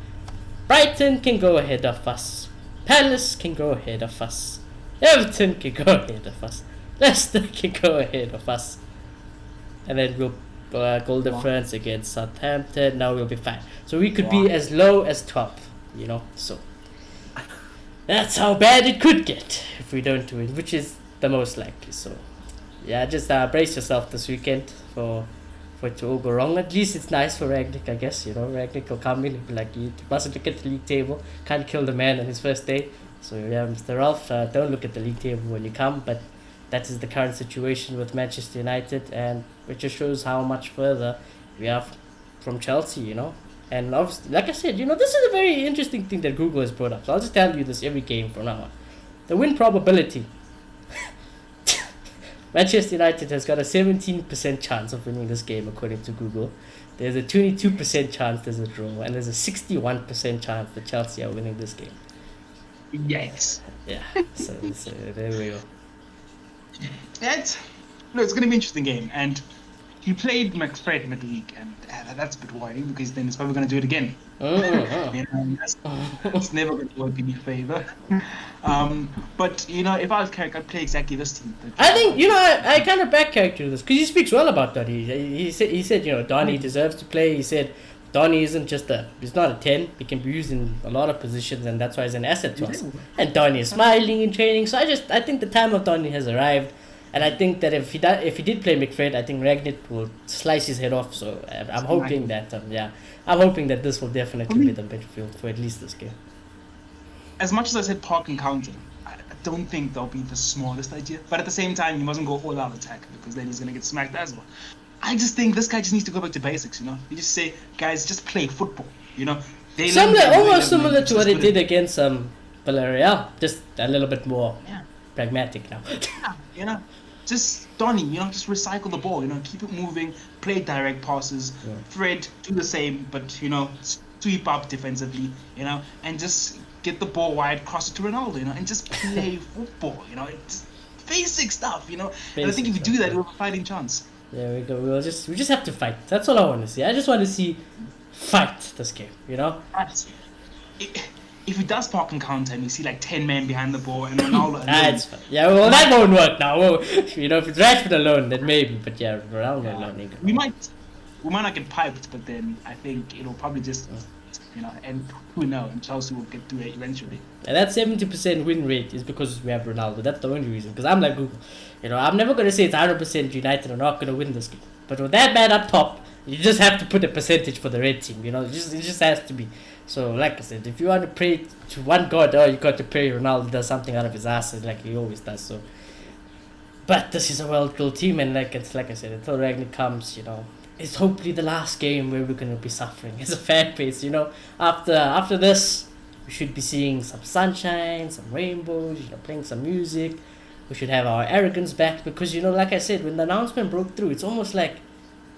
Brighton can go ahead of us, Palace can go ahead of us, Everton can go ahead of us, Leicester can go ahead of us, and then we'll goal difference against Southampton. Now we'll be fine. So we could be as low as 12th, you know. So that's how bad it could get if we don't win, which is the most likely. So yeah, just brace yourself this weekend for it to all go wrong. At least it's nice for Rangnick, I guess. You know, Rangnick will come in and be like, you mustn't look at the league table. Can't kill the man on his first day. So yeah, Mr. Ralf, don't look at the league table when you come. But that is the current situation with Manchester United, and it just shows how much further we are from Chelsea, you know. And obviously, like I said, you know, this is a very interesting thing that Google has brought up. So I'll just tell you this every game from now on. The win probability. Manchester United has got a 17% chance of winning this game according to Google. There's a 22% chance there's a draw, and there's a 61% chance that Chelsea are winning this game. Yes. Yeah, so there we go. It's going to be an interesting game, and he played McFred midweek, and that's a bit worrying because then he's probably going to do it again. You know, it's never going to work in your favor. But you know, if I was Carrick, I'd play exactly this team. I think, you know, I kind of back character this because he speaks well about Donny. He said you know, Donny deserves to play. He said Donny isn't he's not a 10. He can be used in a lot of positions, and that's why he's an asset to us. And Donny is smiling in training, so I think the time of Donny has arrived. And I think that if he did play McFred, I think Rangnick will slice his head off. So I'm hoping that I'm hoping that this will definitely be the midfield for at least this game. As much as I said park and counter, I don't think they'll be the smallest idea. But at the same time, you mustn't go all out attack because then he's gonna get smacked as well. I just think this guy just needs to go back to basics. You know, you just say, guys, just play football. You know, almost similar to what he did against Villarreal, just a little bit more pragmatic now. You know, just Donny, you know, just recycle the ball, you know, keep it moving, play direct passes. Fred, do the same, but you know, sweep up defensively, you know, and just get the ball wide, cross it to Ronaldo, you know, and just play football, you know, it's basic stuff, you know. And I think if you do that, you have a fighting chance. Yeah, we go. We just have to fight. That's all I want to see. I just want to see fight this game, you know. If he does park and counter and you see like 10 men behind the ball and Ronaldo alone, well, that won't work now. Well, you know, if it's Rashford alone, then maybe. But yeah, Ronaldo alone. We might not get piped, but then I think it'll probably just, you know, and who knows, and Chelsea will get through it eventually. And that 70% win rate is because we have Ronaldo. That's the only reason. Because I'm like Google. You know, I'm never going to say it's 100% United are not going to win this game. But with that man up top, you just have to put a percentage for the red team. You know, it just has to be. So, like I said, if you want to pray to one God, you got to pray Ronaldo does something out of his ass, like he always does. So, but this is a well-drilled team, and like I said, until Rangnick comes, you know, it's hopefully the last game where we're going to be suffering as a fan base. You know, after this, we should be seeing some sunshine, some rainbows, you know, playing some music. We should have our arrogance back because, you know, like I said, when the announcement broke through, it's almost like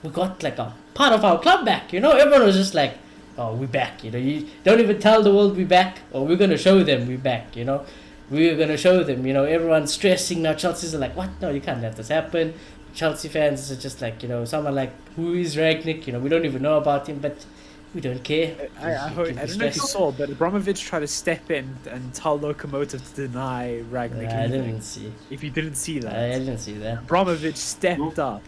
we got like a part of our club back. You know, everyone was just like, oh, we're back, you know, you don't even tell the world we're back, or we're going to show them we're back, you know, we're going to show them, you know, everyone's stressing now. Chelsea's are like, what, no, you can't let this happen. Chelsea fans are just like, you know, someone like, who is Rangnick, you know, we don't even know about him, but we don't care. I don't know if you saw, but Abramovich tried to step in and tell Lokomotiv to deny Rangnick. I didn't see. If you didn't see that. I didn't see that. Abramovich stepped up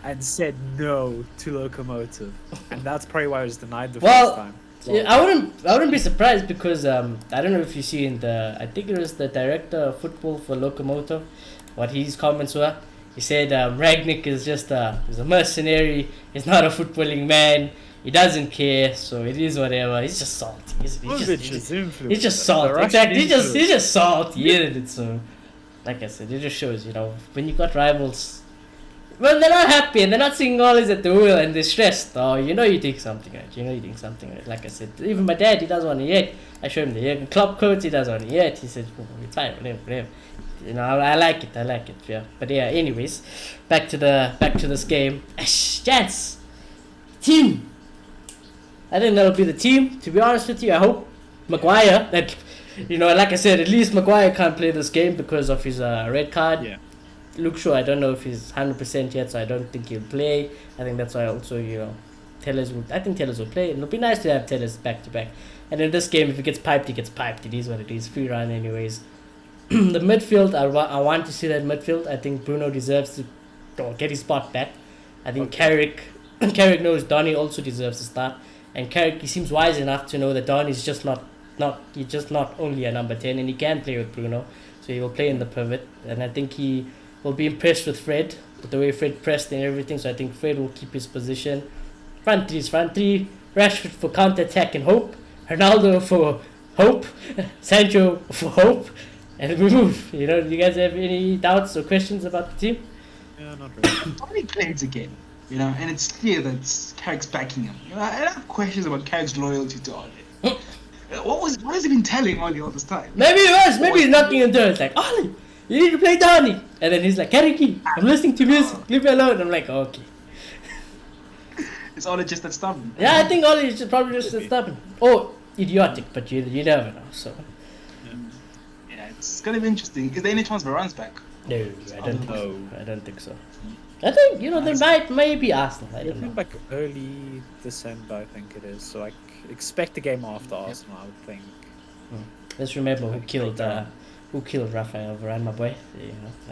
and said no to Lokomotiv, and that's probably why I was denied the first time. Yeah, I wouldn't be surprised because I don't know if you see in I think it was the director of football for Lokomotiv, what his comments were. He said Rangnick is just he's a mercenary. He's not a footballing man. He doesn't care, so it is whatever. He's just salty. He's He's just salty. Exactly. He's just salty, isn't it? So, like I said, it just shows, when you got rivals, well, they're not happy and they're not seeing always at the wheel and they're stressed. Oh, you're doing something right. Like I said, even my dad, he doesn't want to eat. I show him the Jurgen Klopp quotes. He doesn't want to eat. He said, it's fine, whatever. I like it. Yeah. But yeah. Anyways, back to this game. Jets team. I think that'll be the team. To be honest with you, I hope Maguire. Like I said, at least Maguire can't play this game because of his red card. Yeah. Luke Shaw, I don't know if he's 100% yet, so I don't think he'll play. I think that's why also, Tellers will play. It'll be nice to have Tellers back to back. And in this game, if he gets piped, he gets piped. It is what it is. Free run anyways. The midfield, I want to see that midfield. I think Bruno deserves to get his spot back. I think Carrick knows Donny also deserves to start. And Carrick, he seems wise enough to know that Donny's just not only a number 10, and he can play with Bruno. So he will play in the pivot. And I think he will be impressed with Fred, with the way Fred pressed and everything. So I think Fred will keep his position. Front three. Rashford for counter-attack and hope. Ronaldo for hope. Sancho for hope. And we move. Do you guys have any doubts or questions about the team? Yeah, not really. Donny plays again, and it's clear that Carrick's backing him. I have questions about Carrick's loyalty to Ole. What has he been telling Ole all this time? Maybe he was. Maybe he's knocking on the door. It's like, Ole, you need to play Donny. And then he's like, Carricky, I'm listening to music. Leave me alone. I'm like, okay. Is Ole just that stubborn? Yeah, I think Ole is probably just that stubborn. Or idiotic, but you never know. So. Yeah, it's gonna be interesting. Is there any chance Varane's back? No, I don't think so. I think they maybe Arsenal. I don't know. Like early December, I think it is. So expect the game after Arsenal, I would think. Let's remember who killed Rafael Varane, my boy.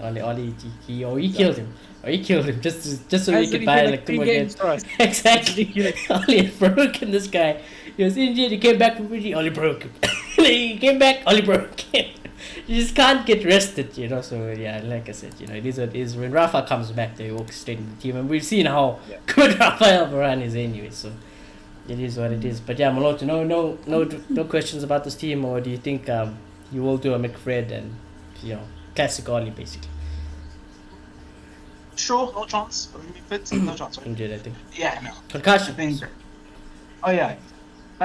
Oli, he killed him. He killed him just so he could buy like 2 more games. Exactly. Oli broken this guy. He was injured. He came back from injury. Oli broke him. He came back. Oli broke him. You just can't get rested, So yeah, like I said, it is what it is. When Rafa comes back, they walk straight into the team, and we've seen how good Rafael Varane is anyway. So it is what it is. But yeah, Maloto, no questions about this team, or do you think you will do a McFred and classic Oli basically? Sure, no chance. No chance. Right? Injured, I think. Yeah, no. Concussion. I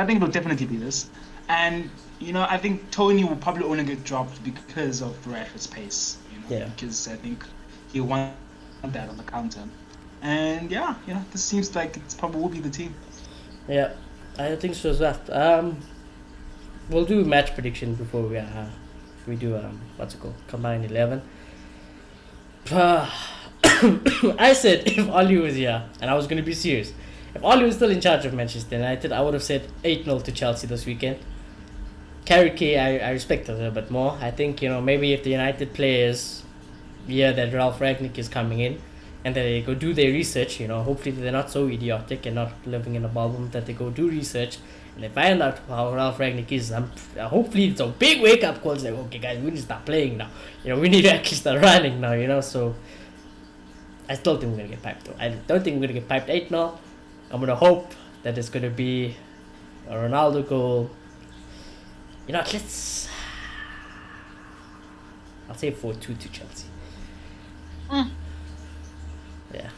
think it'll definitely be this, and. I think Tony will probably only get dropped because of Rashford's pace. Because I think he won that on the counter. And this seems like it probably will be the team. Yeah, I think so as well. We'll do match prediction before we do combined 11. I said if Oli was here, and I was going to be serious, if Oli was still in charge of Manchester United, I would have said 8-0 to Chelsea this weekend. Carrick, I respect a little bit more. I think, maybe if the United players hear that Ralf Rangnick is coming in and that they go do their research, hopefully they're not so idiotic and not living in a bubble, that they go do research and they find out how Ralf Rangnick is. Hopefully it's a big wake-up call. It's like, okay, guys, we need to start playing now. We need to actually start running now, So I still think we're going to get piped, though. I don't think we're going to get piped 8-0. I'm going to hope that it's going to be a Ronaldo goal. Let's. I'll say 4-2 to Chelsea. Yeah.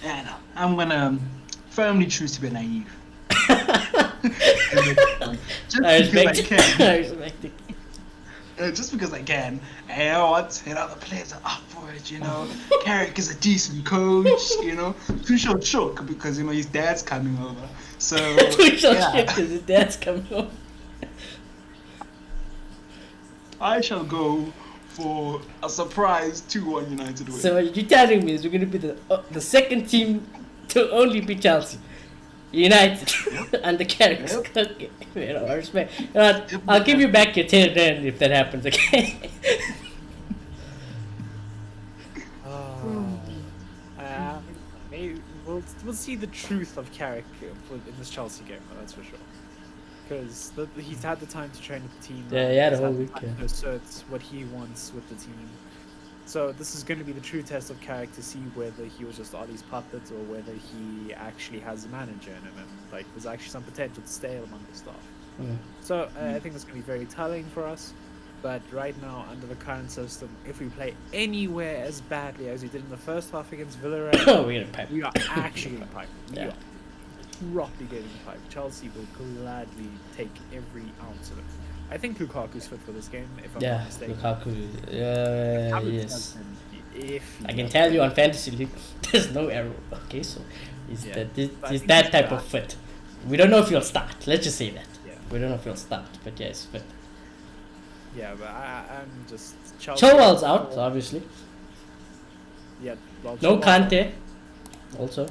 Yeah, no. I'm gonna firmly choose to be naive. I respect it. Just because I can. The players are up for it, Carrick is a decent coach, Tuchel shook because, his dad's coming over. So, Tuchel shook because his dad's coming over. I shall go for a surprise 2-1 United win. So what you're telling me is we're going to be the second team to only beat Chelsea. United and the Carricks. Okay. I respect. I'll give you back your 10 then if that happens, okay? Maybe we'll see the truth of Carrick in this Chelsea game, that's for sure. Because he's had the time to train with the team. Yeah, he had a whole week. To assert what he wants with the team. So this is going to be the true test of Carrick to see whether he was just Ollie's puppet or whether he actually has a manager in him and like there's actually some potential to stay among the staff. So I think it's going to be very telling for us. But right now, under the current system, if we play anywhere as badly as we did in the first half against Villarreal, we're gonna pipe. we are actually going to pipe. Yeah. We are properly getting piped. Chelsea will gladly take every ounce of it. I think Lukaku's fit for this game, if I'm not mistaken. Lukaku. Yes. If I can tell you on Fantasy League, there's no error. Okay, so he's that type of fit. We don't know if he'll start. Let's just say that. Yeah. We don't know if he'll start, but yeah, he's fit. Yeah, but I'm just... Chilwell's out, obviously. Yeah. Well, No Chilwell's Kante. out. Also.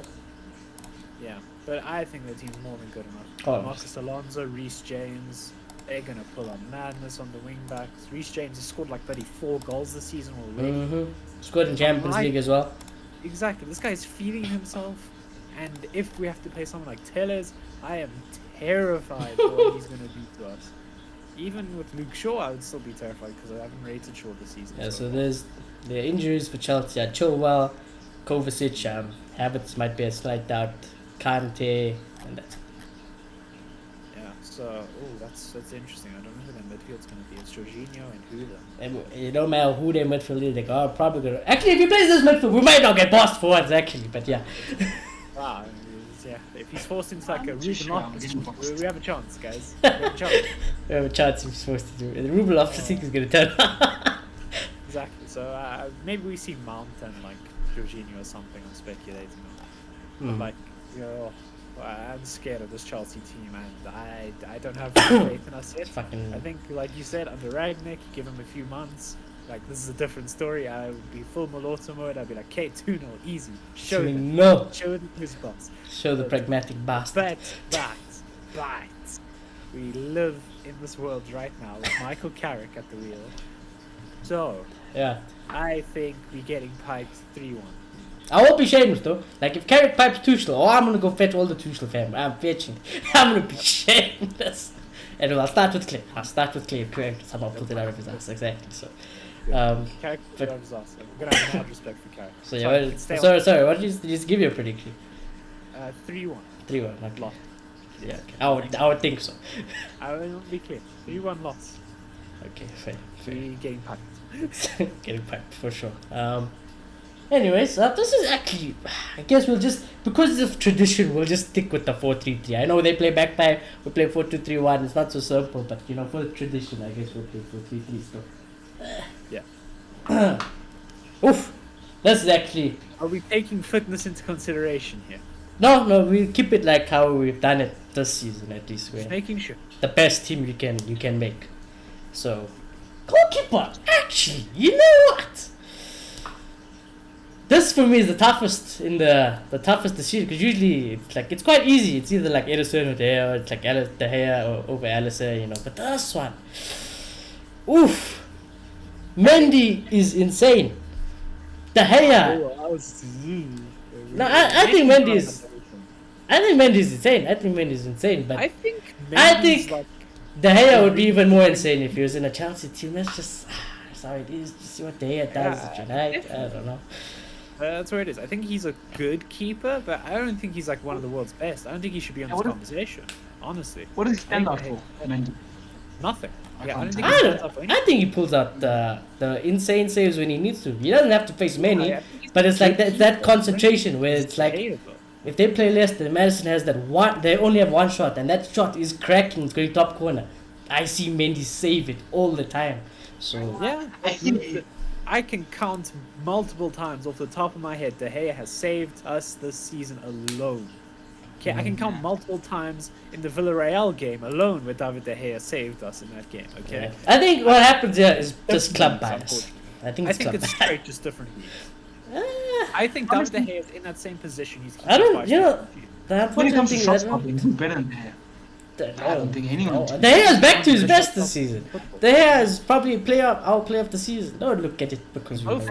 Yeah, but I think the team's more than good enough. Oh. Marcus Alonso, Reece James, they're going to pull up madness on the wing backs. Reece James has scored like 34 goals this season already. Scored in Champions League as well. Exactly, this guy's feeding himself. And if we have to play someone like Tellez, I am terrified for what he's going to do to us. Even with Luke Shaw, I would still be terrified because I haven't rated Shaw this season. Yeah, so there's the injuries for Chelsea. Chilwell, Kovacic, Havertz might be a slight doubt, Kante, and that's it. Yeah, so that's interesting. I don't know who their midfield's going to be. It's Jorginho and who then? And it don't matter who their midfield is, they are probably gonna. Actually, if he plays this midfield, we might not get bossed for once. Actually, but yeah. Wow, yeah. If he's forced into like a Ruben Loftus, we have a chance, guys. We have a chance. We have a chance if he's supposed to do it. Ruben Loftus is gonna turn. Exactly. So maybe we see Mount and like Jorginho or something. I'm speculating on. But like, I'm scared of this Chelsea team, and I don't have faith in us yet. I think, like you said, under Rangnick, give him a few months. Like, this is a different story. I would be full Malota mode. I'd be like, okay, 2-0, easy. Show them who's boss. Show the pragmatic bastard. But we live in this world right now with Michael Carrick at the wheel. So, yeah, I think we're getting piped 3-1. I won't be shameless though. Like if Carrick pipes Tuchel, I'm gonna go fetch all the Tuchel family. I'm fetching. I'm gonna be shameless. Anyway, I'll start with Clay. Carrick somehow pulled it out of his ass. Exactly. So, Carrick pulled it out of his ass. I'm gonna have mad respect for Carrick. So yeah, sorry. What did you just give you a prediction? 3-1. 3-1. Okay. Loss. Yeah. Okay. I would think so. I will be clear. 3-1 loss. Okay. Fair. We getting piped. Getting piped for sure. Anyways, this is actually, I guess we'll just, because of tradition, we'll just stick with the 4-3-3. I know they play back five, we play 4-2-3-1. It's not so simple, but you know, for tradition, I guess we'll play 4-3-3. So, yeah. Oof. This is actually. Are we taking fitness into consideration here? No, we'll keep it like how we've done it this season at least. Just making sure. The best team you can make. So, goalkeeper. Actually, you know what? This for me is the toughest in the toughest decision because usually it's quite easy. It's either like Ederson or De Gea, or it's like De Gea or over Alisson, you know. But this one, oof, Mendy is insane. De Gea. No, I think Mendy is. I think Mendy is insane. But I think like, De Gea would be even more insane if he was in a Chelsea team. That's just how it is. Just see what De Gea does at United. I don't know. That's where it is. I think he's a good keeper, but I don't think he's like one of the world's best. I don't think he should be on this conversation, honestly. What does he stand out for? Nothing. Yeah, I don't think I think he pulls out the insane saves when he needs to. He doesn't have to face many, but it's like that concentration where it's like if they play Leicester, Madison has that one. They only have one shot, and that shot is cracking. It's going top corner. I see Mendy save it all the time. So yeah, I can count multiple times off the top of my head. De Gea has saved us this season alone. Okay, I can count multiple times in the Villarreal game alone where David De Gea saved us in that game. Okay, yeah. I think what happens here is just club bias. I think it's straight, just different leagues. I think David De Gea is in that same position. I don't, you know, the when it unfortunate comes to thing shot is stopping, he's better than De Gea. I don't think anyone. De Gea is back to his best this season. De Gea is probably our player of the season. Don't look at it because we know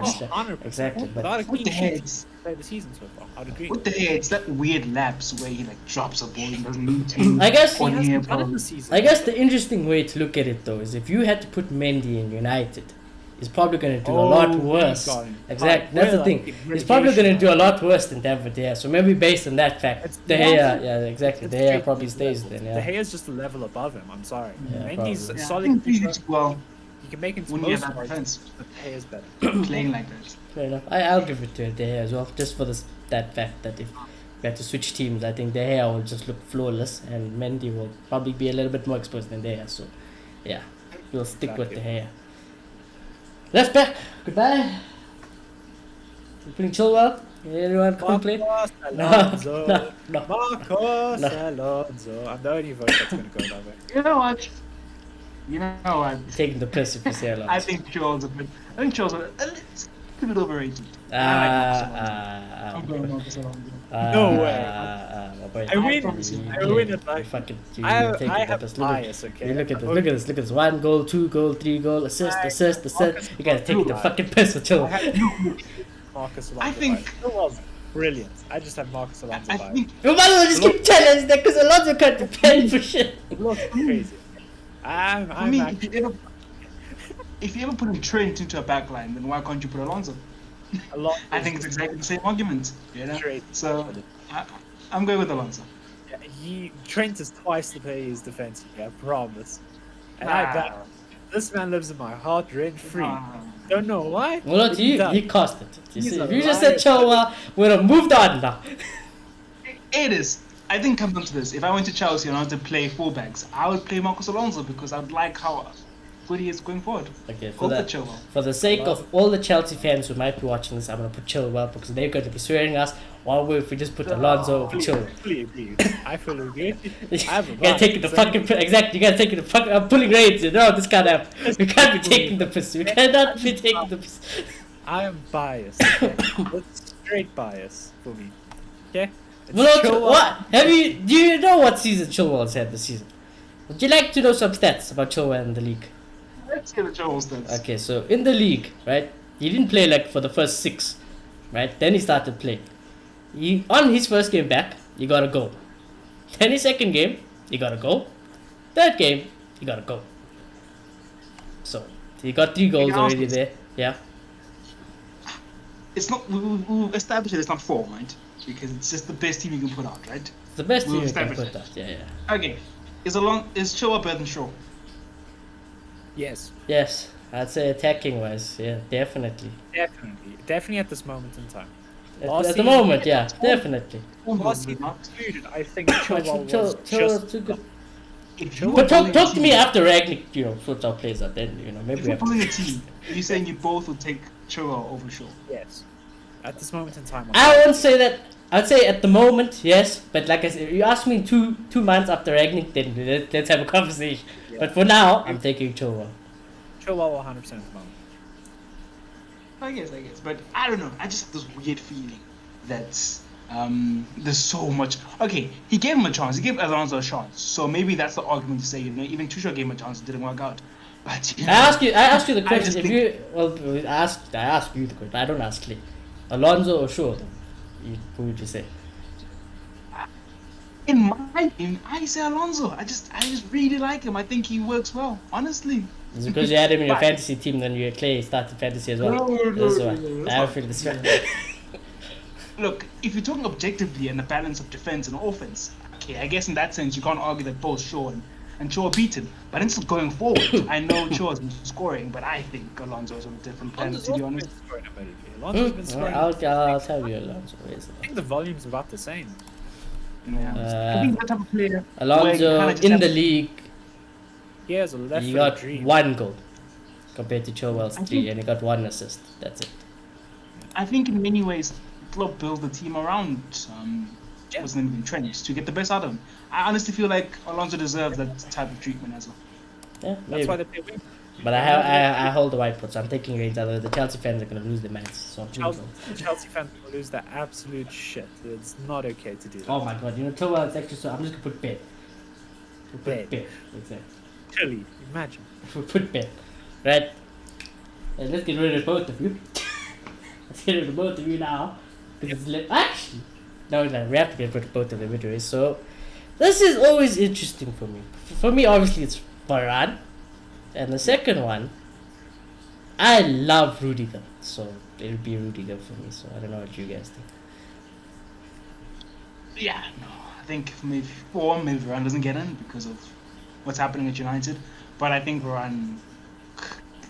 exactly. But with the heads, play the season so far. I'd agree. With the head, it's that weird lapse where he like drops a ball and doesn't move to. I guess the the interesting way to look at it though is if you had to put Mendy in United, he's probably going to do a lot worse. Exactly. That's the thing. He's probably going to do a lot worse than David De Gea. So maybe based on that fact, De Gea, yeah, exactly. De Gea probably stays then. Yeah. De Gea is just a level above him. I'm sorry. Yeah, Mendy's I solid. think he's well You can make him when you have that defense but De Gea is better. playing like that. Fair enough. I'll give it to De Gea as well, just for that fact that if we had to switch teams, I think De Gea will just look flawless, and Mendy will probably be a little bit more exposed than De Gea. So, yeah, we'll stick with De Gea. Left back, goodbye. You putting Chilwell? Anyone complain? Marcos Alonso. Marcos Alonso. I'm the only vote that's going to go that way. You know what? You know what? Taking the piss if you say Alonso. I think Chilwell's a bit overrated. I'm going Marcus Alonso. No way. I win. I win at life. Fucking, I have bias. bias, okay? Look at this. 1 goal, 2 goal, 3 goal, assist. You gotta take the fucking piss with Chilwell. Marcus Alonso. I think Chilwell's brilliant. I just have Marcus Alonso. I think You might as well just keep challenging that because Alonso can't depend for shit. Looks crazy. I mean, if you ever put Trent into a back line, then why can't you put Alonso? I think it's exactly the same argument. You know? So I'm going with Alonso. Yeah, Trent is twice the pay his defense. I promise. And I bet this man lives in my heart rent free. Don't know why. Well, not you. He cost it. You see, if you just said Chilwell, we would have moved on now. It is. I think it comes down to this. If I went to Chelsea and I wanted to play fullbacks, I would play Marcus Alonso because I'd like how good he is going forward. Okay, for the sake of all the Chelsea fans who might be watching this, I'm gonna put Chilwell because they're going to be swearing us. Why would if we just put Alonso over Chilwell? I fully agree. You gotta take the fucking exactly. You gotta take the fucking. I'm pulling reins. You know this can't happen. We can't be taking the piss. We cannot be taking the piss. I am biased. Okay? It's straight bias for me. Okay. What? Do you know what season Chilwell's had this season? Would you like to know some stats about Chilwell in the league? Let's get the Chilwell stats. Okay, so in the league, right? He didn't play like for the first 6, right? Then he started playing. On his first game back, he got a goal. Then his second game, he got a goal. Third game, he got a goal. So he got 3 goals already there. Yeah. It's not. We've established it's not 4, right? Because it's just the best team you can put out, right? It's the best team you can put out. Yeah. Okay. Is Chilwell better than Shaw? Yes. Yes, I'd say attacking wise, yeah, definitely. Definitely at this moment in time. At the moment, yeah, definitely. Last season included, I think Chilwell was just too good. But talk to me after Rangnick, sorts out players out. Then maybe if you're pulling a team, you're saying you both would take Chilwell over Shaw. Yes. At this moment in time. I wouldn't say that. I'd say at the moment, yes. But like I said, if you ask me two months after Rangnick, then let's have a conversation. Yeah. But for now, I'm taking Chilwell. Chilwell 100% at the moment. I guess. But I don't know. I just have this weird feeling that there's so much. Okay, he gave him a chance. He gave Alonso a chance. So maybe that's the argument to say, even Tuchel gave him a chance. It didn't work out. But I ask you the question. I ask you the question. I don't ask Lee. Alonso or Shaw? Who would you say? In my opinion, I say Alonso. I just really like him. I think he works well, honestly. It's because you had him in your fantasy team, then you started fantasy as well. That's why. I feel this way. Look, if you're talking objectively and the balance of defense and offense, okay, I guess in that sense you can't argue that both Shaw and Shaw are beaten. But instead going forward, I know Shaw's been scoring, but I think Alonso is on a different planet, to be honest. Alonso's been scoring. I'll tell you Alonso is. I think the volume's about the same. I think that type of player. Alonso in the league. He has a left He got 1 goal compared to Chilwell's 3, and he got 1 assist. That's it. I think in many ways, Klopp built the team around wasn't even Trent to get the best out of him. I honestly feel like Alonso deserves that type of treatment as well. Yeah, maybe. That's why they play wing. But I hold the white foot, so I'm taking Reigns. Otherwise, the Chelsea fans are going to lose the match. So Chelsea fans will lose their absolute shit. It's not okay to do that. Oh my god, Chilwell is actually so. I'm just going to put bed. Bed. Exactly. Chilly, imagine. Put bed. Right? And let's get rid of both of you. Let's get rid of both of you now. Actually, no, we have to get rid of both of them anyway. So, this is always interesting for me. For me, obviously, it's Varane. And the second one, I love Rudiger, so it'll be Rudiger for me. So I don't know what you guys think. Yeah, no, I think maybe Varane doesn't get in because of what's happening at United, but I think Varane,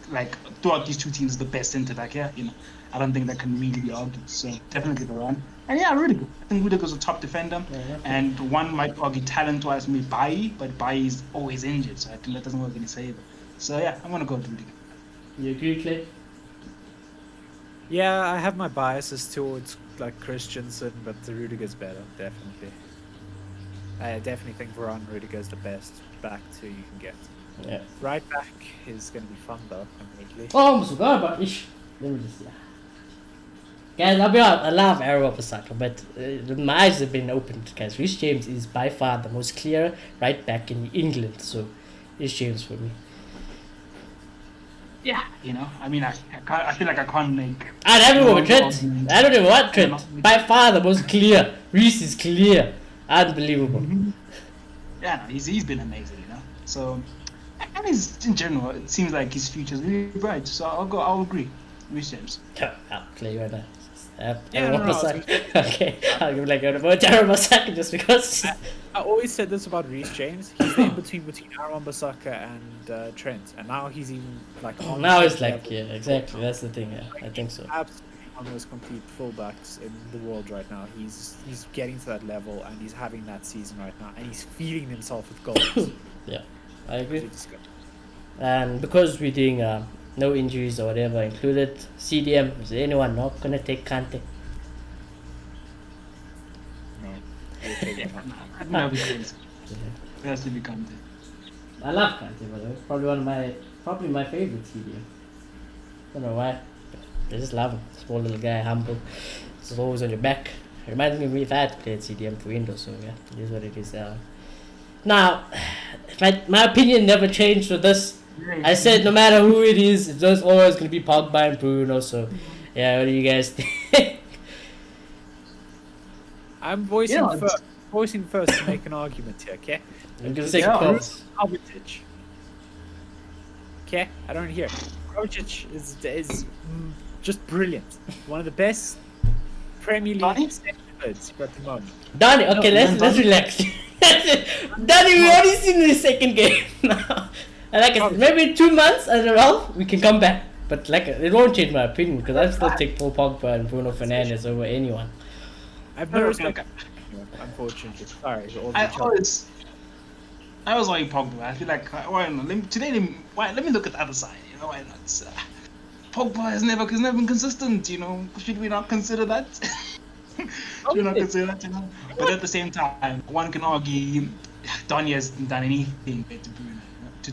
like throughout these two teams, is the best centre back. Yeah, I don't think that can really be argued. So definitely Varane, and yeah, Rudiger. I think Rudiger's a top defender, and one might argue talent-wise maybe Bailly, but Bailly is always injured, so I think that doesn't work in his favor. So yeah, I'm gonna go with Rudiger. You agree, Clay? Yeah, I have my biases towards like Christensen, but the Rudiger's better, definitely. I definitely think Varane Rudiger's the best back two you can get. Yeah. Right back is going to be fun though, admittedly. Oh, I almost forgot about Ish. Let me just. Guys, I'll be honest, I love Aaron Wan-Bissaka, but my eyes have been opened, guys. Reece James is by far the most clear right back in England, so Reece James for me. Yeah, I mean, I feel like I can't make. And everyone with Trent. I don't even want Trent. By far the most clear. Reece is clear. Unbelievable. Mm-hmm. Yeah, no, he's been amazing, So, and he's in general, it seems like his future's really bright. So I'll agree. Reece James. I'll play you right now. No. Okay, I'll give like about Aaron Wan-Bissaka just because. I always said this about Reece James. He's the in between Aaron Wan-Bissaka and Trent, and now he's even like. On Now the it's like level. exactly. That's the thing. Yeah, I think so. Absolutely one of the most complete fullbacks in the world right now. He's getting to that level, and he's having that season right now, and he's feeding himself with goals. Yeah, I agree. And because we're doing no injuries or whatever included, CDM, is anyone not gonna take Kante? No, because it has to be Kante. I love Kante, by the way. Probably my favorite CDM. Don't know why. I just love him. Small little guy, humble. He's always on your back. Reminds me of me if I had to play at CDM for Windows, so yeah, it is what it is. Now, my opinion never changed with this. I said no matter who it is, it's just always going to be Pogba and Bruno, so yeah, what do you guys think? I'm voicing first to make an argument here, okay? I'm going to say calls. Kovacic. Okay, I don't hear. Kovacic is just brilliant. One of the best Premier League centre-backs at the moment. Danny, okay, let's relax. Danny, we already seen the second game now. And like I said, maybe in 2 months, I don't know, we can come back. But like, it won't change my opinion because I still take Paul Pogba and Bruno Fernandes over anyone. I've no respect. Unfortunately, sorry. I always like Pogba. I feel like why not? Let me look at the other side. Why not? Pogba has never been consistent. Should we not consider that? Should we not consider that? But at the same time, one can argue Donny hasn't done anything to Bruno. To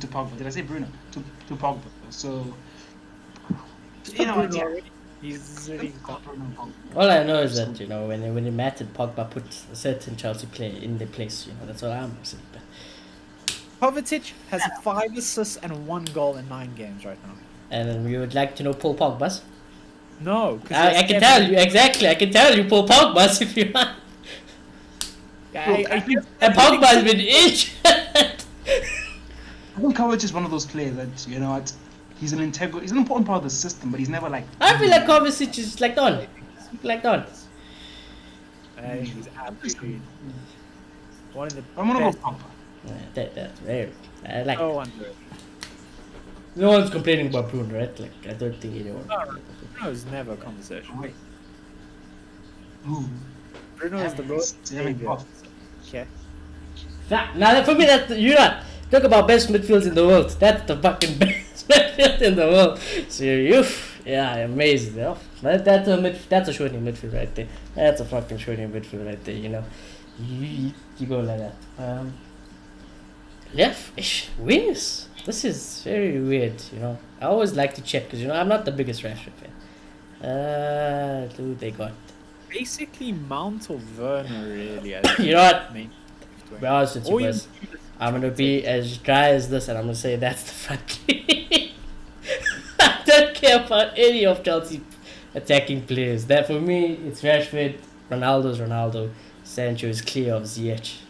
Pogba. Did I say Bruno? To Pogba. So he's all I know is that when it mattered, Pogba put a certain Chelsea player in the place. That's all I'm saying. Kovacic has 5 assists and 1 goal in 9 games right now. And you would like to know Paul Pogba's? No, I can tell you exactly. I can tell you Paul Pogba's if you want. And Pogba's been injured. I think Kovacic is one of those players that he's an important part of the system, but he's never like. I feel like Kovacic is like Don. He's absolutely one of the. I'm gonna best. go Pogba. That's very. I like. Oh, under. No one's complaining about Bruno, right? Like I don't think anyone. Bruno is never a conversation. Wait. Ooh. Bruno is the most. Okay. Now for me, talk about best midfields in the world. That's the fucking best midfield in the world. So amazing. That's a shorty midfield right there. That's a fucking shorty midfield right there. You go like that. Left wings. This is very weird. I always like to check because I'm not the biggest Rashford fan. Who they got? Basically, Mount or Werner, really. You know what? To be honest with you guys, I'm gonna be as dry as this, and I'm gonna say that's the front three. I don't care about any of Chelsea attacking players. That for me, it's Rashford. Ronaldo's Ronaldo. Sancho is clear of Ziyech.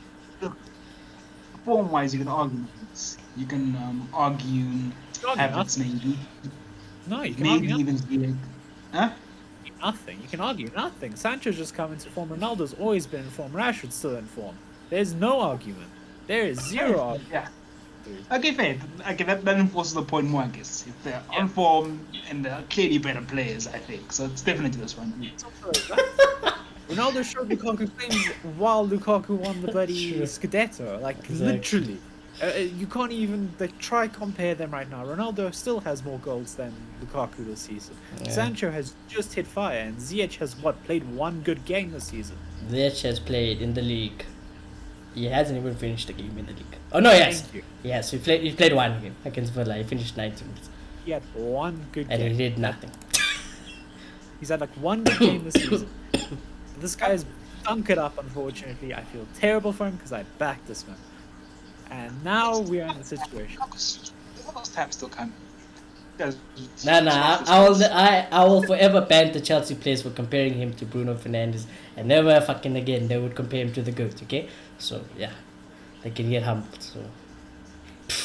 Form-wise, you can argue You can argue habits maybe. No, you can Maybe argue even Ziyech. Huh? nothing. You can argue nothing. Sancho's just come into form. Ronaldo's always been in form. Rashford's still in form. There's no argument. There is zero argument. Yeah. Okay, fair. Okay, that enforces the point more, I guess. If they're on form and they're clearly better players, I think. So it's definitely this one. Ronaldo showed Lukaku things while Lukaku won the bloody True. Scudetto. Like, Exactly. literally. You can't even try compare them right now. Ronaldo still has more goals than Lukaku this season. Yeah. Sancho has just hit fire, and Ziyech has played one good game this season. Ziyech has played in the league. He hasn't even finished the game in the league. Oh no, yes. Thank you. Yes, he played one game against Villa. He finished 90 minutes. He had one good And game. he did nothing. He's had like one good game this season. This guy's thunk it up, unfortunately. I feel terrible for him because I backed this man. And now we are in a situation. Lukaku's tap still coming. I will forever ban the Chelsea players for comparing him to Bruno Fernandes, and never fucking again they would compare him to the GOAT, okay? So yeah, they can get humbled. So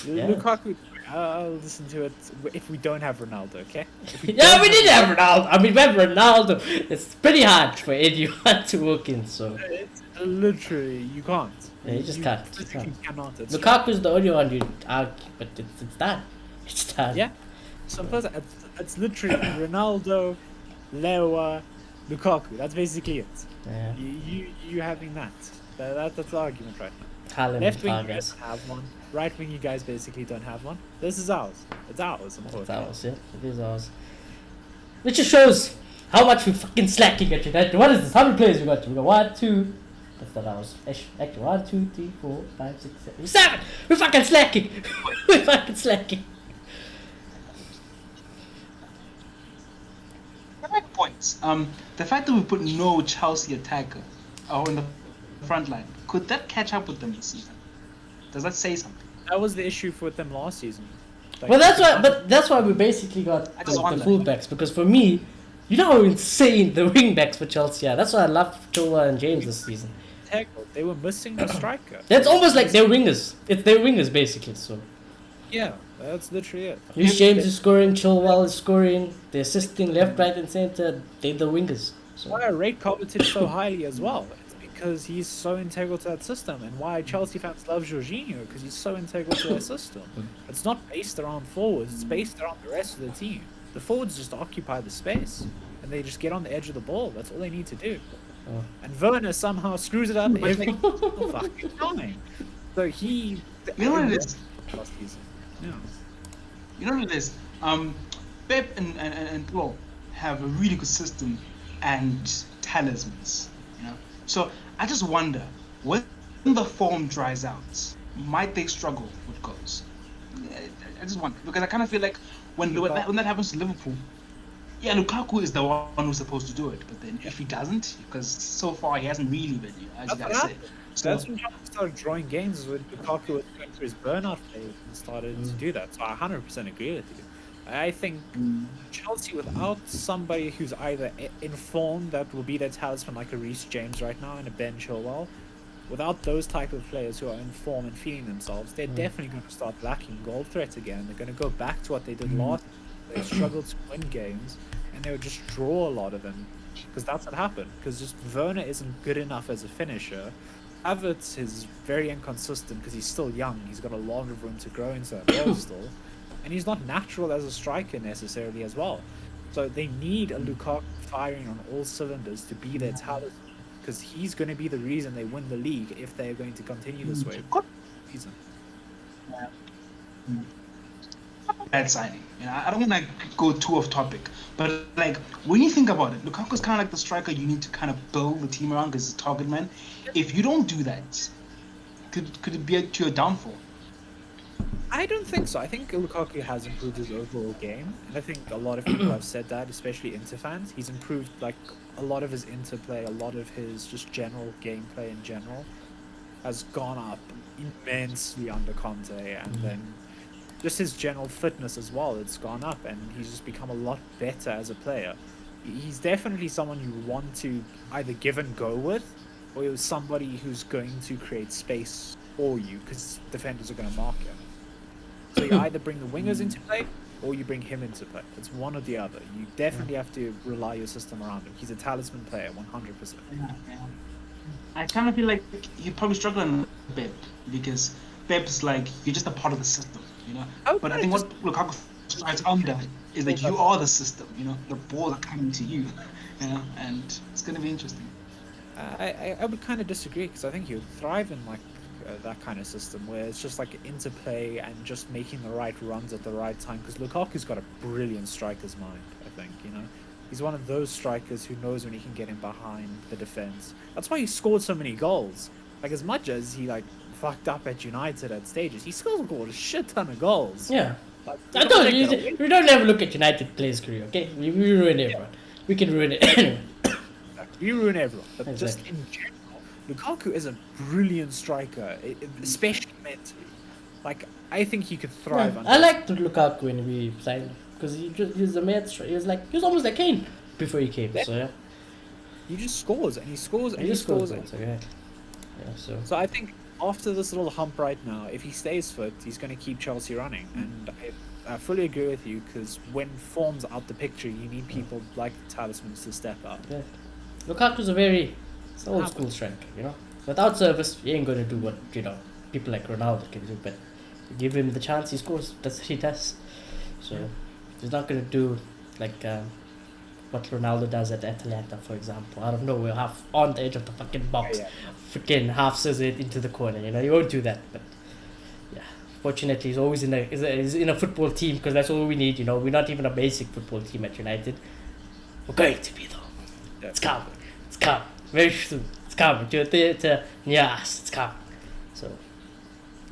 yeah. Lukaku, I'll listen to it if we don't have Ronaldo, okay? Yeah, we did have Ronaldo. I mean, we have Ronaldo. It's pretty hard for anyone to walk in. So It's literally you can't. Yeah, you just can't. physically cannot. It's Lukaku's the only one you argue, but it's done. It's done. Yeah. Simple as that. It's literally Ronaldo, Lewa, Lukaku. That's basically it. Yeah. You having that. That's the argument right now. Haaland Left and wing you Vargas. guys have one. Right wing you guys basically don't have one. This is ours. It's ours. It's Unfortunately. ours, yeah. It is ours. Which just shows how much we're fucking slacking at United. What is this? How many players we got? We got 1, 2. That's not ours. Actually, 1, 2, 3, 4, 5, 6, 7. 7! We're fucking slacking! We're fucking slacking. I make points. The fact that we put no Chelsea attacker in the front line, could that catch up with them this season? Does that say something? That was the issue with them last season. Like, Well, that's why we basically got I the just wonder. fullbacks, because for me, you know how insane the wing-backs for Chelsea are. That's why I love Chilwell and James this season. They were missing the striker. That's almost like they're wingers. It's their wingers, basically, so... Yeah, that's literally it. Reece James is scoring, Chilwell is scoring, they're assisting left, right, and center. They're the wingers. So Why I rate Kovacic so highly as well. It's because he's so integral to that system, and why Chelsea fans love Jorginho, because he's so integral to their system. It's not based around forwards, it's based around the rest of the team. The forwards just occupy the space, and they just get on the edge of the ball. That's all they need to do. Oh. And Werner somehow screws it up every fucking time. So he... You know what it is? Last season. Yeah. You know what it is? Pep and Klopp have a really good system and talismans. You know, so I just wonder when the form dries out, might they struggle with goals? I just wonder because I kind of feel like when that happens to Liverpool, yeah, Lukaku is the one who's supposed to do it. But then if he doesn't, because so far he hasn't really been, as you guys said. So That's when Chelsea started drawing games when Lukaku was going through his burnout phase and started to do that. So I 100% agree with you. I think Chelsea, without somebody who's either informed that will be their talisman, like a Reece James right now and a Ben Chilwell, without those type of players who are in form and feeding themselves, they're definitely going to start lacking goal threats again. They're going to go back to what they did last. They struggled to win games, and they would just draw a lot of them, because that's what happened. Because just Werner isn't good enough as a finisher. Havertz is very inconsistent because he's still young. He's got a lot of room to grow into that role still. And he's not natural as a striker necessarily as well. So they need a Lukaku firing on all cylinders to be their talisman, because he's going to be the reason they win the league if they're going to continue this way. Season. Bad signing. You know, I don't want to go too off topic, but like when you think about it, Lukaku's kind of like the striker you need to kind of build the team around because he's a target man. If you don't do that, could it be to your downfall? I don't think so. I think Lukaku has improved his overall game, and I think a lot of people have said that, especially Inter fans. He's improved like a lot of his interplay, a lot of his just general gameplay in general has gone up immensely under Conte, and then just his general fitness as well, it's gone up, and he's just become a lot better as a player. He's definitely someone you want to either give and go with, or he was somebody who's going to create space for you, because defenders are going to mark him. So you either bring the wingers into play or you bring him into play. It's one or the other. You definitely have to rely your system around him. He's a talisman player, 100%. Yeah. I kind of feel like you're probably struggling a bit because Pep's like, you're just a part of the system, you know? Oh, But I think what Lukaku strives under is that you are the system, you know? The balls are coming to you, you know? And it's going to be interesting. I would kind of disagree because I think he would thrive in like that kind of system where it's just like interplay and just making the right runs at the right time. Because Lukaku's got a brilliant striker's mind, I think, you know. He's one of those strikers who knows when he can get in behind the defense. That's why he scored so many goals. Like as much as he like fucked up at United at stages, he still scored a shit ton of goals. Yeah. Like, I told you, we don't ever look at United players' career, okay? We ruin everyone. We can ruin it anyway. We ruin everyone, but Exactly. just in general, Lukaku is a brilliant striker, especially mentally. Like, I think he could thrive Yeah, under. I liked Lukaku when we signed him because he was a mad striker. He was almost like Kane before he came. So yeah, He just scores, and he scores, and he he just scores. scores. So, yeah. So So I think after this little hump right now, if he stays fit, he's going to keep Chelsea running. And I fully agree with you because when form's out the picture, you need people like the talismans to step up. yeah, Lukaku's it's an old school striker. You know, without service, he ain't gonna do what people like Ronaldo can do. But you give him the chance, he scores. That's what he does. So he's not gonna do like what Ronaldo does at Atalanta, for example. Out of nowhere, half on the edge of the fucking box, freaking half scissors it into the corner. You know, he won't do that. But yeah, fortunately, he's always he's in a football team because that's all we need. You know, we're not even a basic football team at United. We're going to be though. It's coming. It's coming. Very soon. It's coming. Yes, it's coming. So,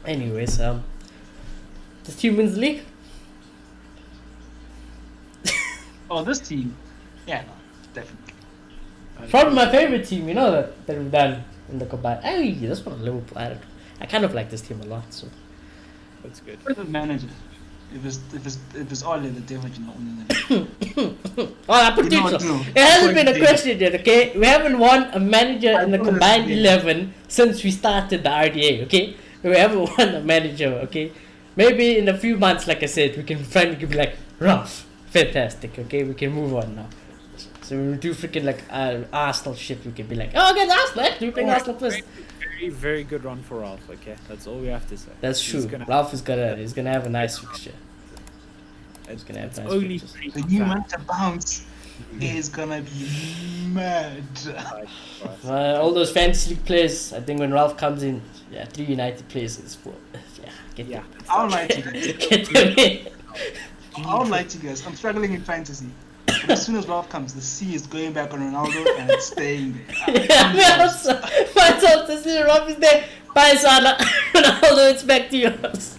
anyways, the team wins the league. Oh, this team? Yeah, no, definitely. Probably my favorite team, you know, that we've done in the combined. Hey, that's what Liverpool. I kind of like this team a lot. So That's good. What the manager? If it's Ole, the definitely not winning the league. oh, I put You know it what, so. no. It hasn't been a Point question yet, okay? We haven't won a manager in the put it combined in. 11 since we started the RDA, okay? We haven't won a manager, okay? Maybe in a few months, like I said, we can finally be like, Ralf, fantastic, okay? We can move on now. So when we do freaking like Arsenal shit, we can be like, oh, against Arsenal, actually, we playing Arsenal first. Very, very good run for Ralf. Okay, that's all we have to say. That's He's true. gonna- Ralf is he's gonna have a nice fixture. It's gonna have it's nice only pictures. The new manager bounce is gonna be mad. All those fantasy league players, I think when Ralf comes in, 3 United players is for, get Yeah. them. I'll lie to you guys. Get them in. I'll lie to you guys. I'm struggling in fantasy. But as soon as Ralph comes, the C is going back on Ronaldo and it's staying there. Yeah, myself to see Ralf is there. Bye, Salah. Ronaldo, it's back to yours.